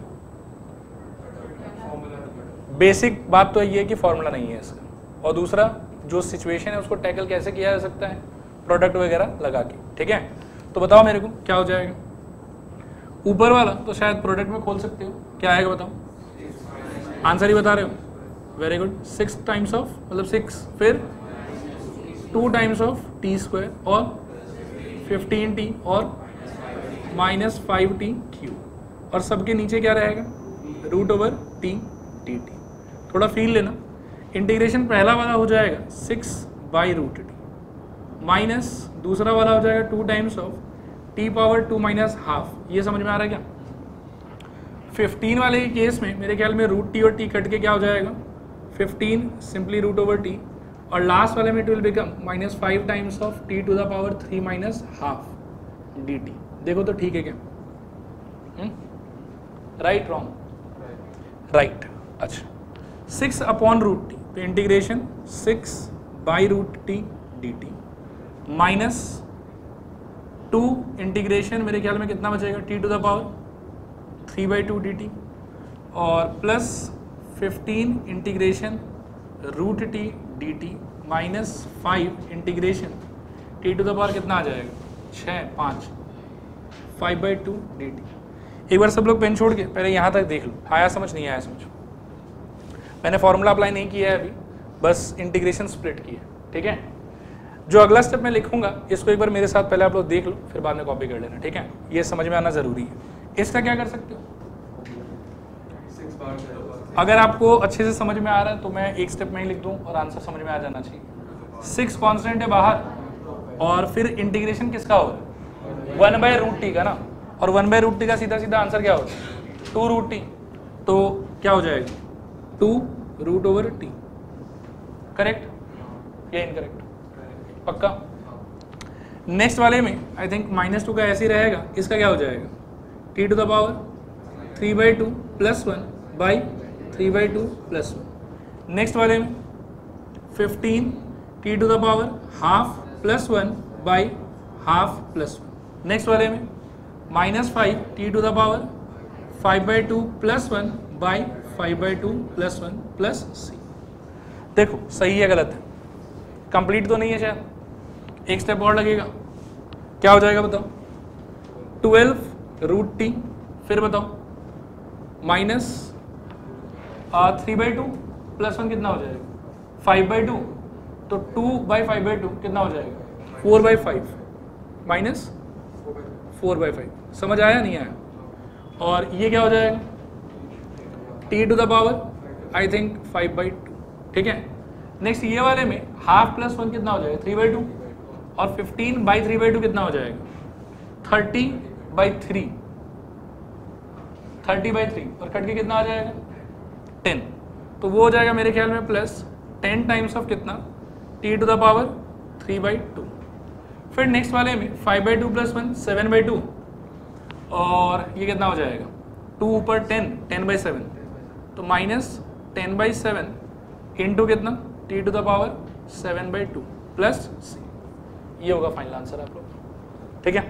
बेसिक बात तो ये है कि फॉर्मूला नहीं है इसका, और दूसरा जो सिचुएशन है उसको टैकल कैसे किया जा सकता है? प्रोडक्ट वगैरह लगा के। ठीक है, तो बताओ मेरे को क्या हो जाएगा? ऊपर वाला तो शायद प्रोडक्ट में खोल सकते हो, क्या आएगा बताओ? आंसर ही बता रहे हो, वेरी गुड। 6 टाइम्स ऑफ मतलब 6, फिर 2 टाइम्स ऑफ टी स्क्वायर और 15t और माइनस 5t क्यूब, और सबके नीचे क्या रहेगा? Root over t t t. थोड़ा फील लेना। इंटीग्रेशन पहला वाला हो जाएगा 6 बाई रूट टी, माइनस दूसरा वाला हो जाएगा 2 times of T power 2 minus half. ये समझ में आ रहा है क्या? 15 वाले केस में मेरे ख्याल में रूट टी और टी कट के क्या हो जाएगा? 15 सिंपली रूट ओवर टी, और लास्ट वाले में it will become minus 5 times of t to the power 3 minus half d t. देखो तो ठीक है क्या? Right wrong? राइट। अच्छा, 6 अपॉन रूट टी, तो integration 6/√t dt minus 2 integration मेरे ख्याल में कितना बचेगा t to the power 3/2 dt और plus 15 integration √t dt minus 5 integration t to the power कितना आ जाएगा 5/2 dt। एक बार सब लोग पेन छोड़ के पहले यहाँ तक देख लो, आया समझ नहीं आया समझो। मैंने फॉर्मूला अप्लाई नहीं किया है अभी, बस इंटीग्रेशन स्प्लिट की है, ठीक है। जो अगला स्टेप मैं लिखूंगा इसको एक बार मेरे साथ पहले आप लोग देख लो, फिर बाद में कॉपी कर लेना, ठीक है। ये समझ में आना जरूरी है। इसका क्या कर सकते हो, अगर आपको अच्छे से समझ में आ रहा है तो मैं एक स्टेप में ही लिख दूं और आंसर समझ में आ जाना चाहिए। 6 कांस्टेंट है बाहर और फिर इंटीग्रेशन किसका होगा 1/√t का ना, और 1/√t का सीधा सीधा आंसर क्या होगा 2√t, तो क्या हो जाएगा 2√t। करेक्ट या इनकरेक्ट, पक्का। नेक्स्ट वाले में आई थिंक -2 का ऐसे ही रहेगा, इसका क्या हो जाएगा t to the power 3/2 + 1/3/2 + 1। Next वाले में 15 t to the power ½ + 1/½ + 1। Next वाले में -5 t to the power 5/2 + 1/5/2 + 1 + c। देखो सही है गलत है, कंप्लीट तो नहीं है शायद, एक स्टेप और लगेगा। क्या हो जाएगा बताओ 12√t, फिर बताओ माइनस 3/2 + 1 कितना हो जाएगा 5/2, तो 2/5/2 कितना हो जाएगा 4/5 माइनस 4/5। समझ आया नहीं आया। और ये क्या हो जाएगा t to the power I think 5/2, ठीक है। नेक्स्ट ये वाले में ½ + 1 कितना हो जाएगा 3/2 और 15/3/2 कितना हो जाएगा 30/3 और कट के कितना आ जाएगा 10, तो वो हो जाएगा मेरे ख्याल में प्लस 10 टाइम्स ऑफ कितना t टू द पावर 3/2। फिर नेक्स्ट वाले में 5/2 + 1 7/2 और ये कितना हो जाएगा 2 ऊपर 10/7, तो -10/7 इंटू कितना t to the power 7/2 + c। ये होगा फाइनल आंसर आप लोग, ठीक है।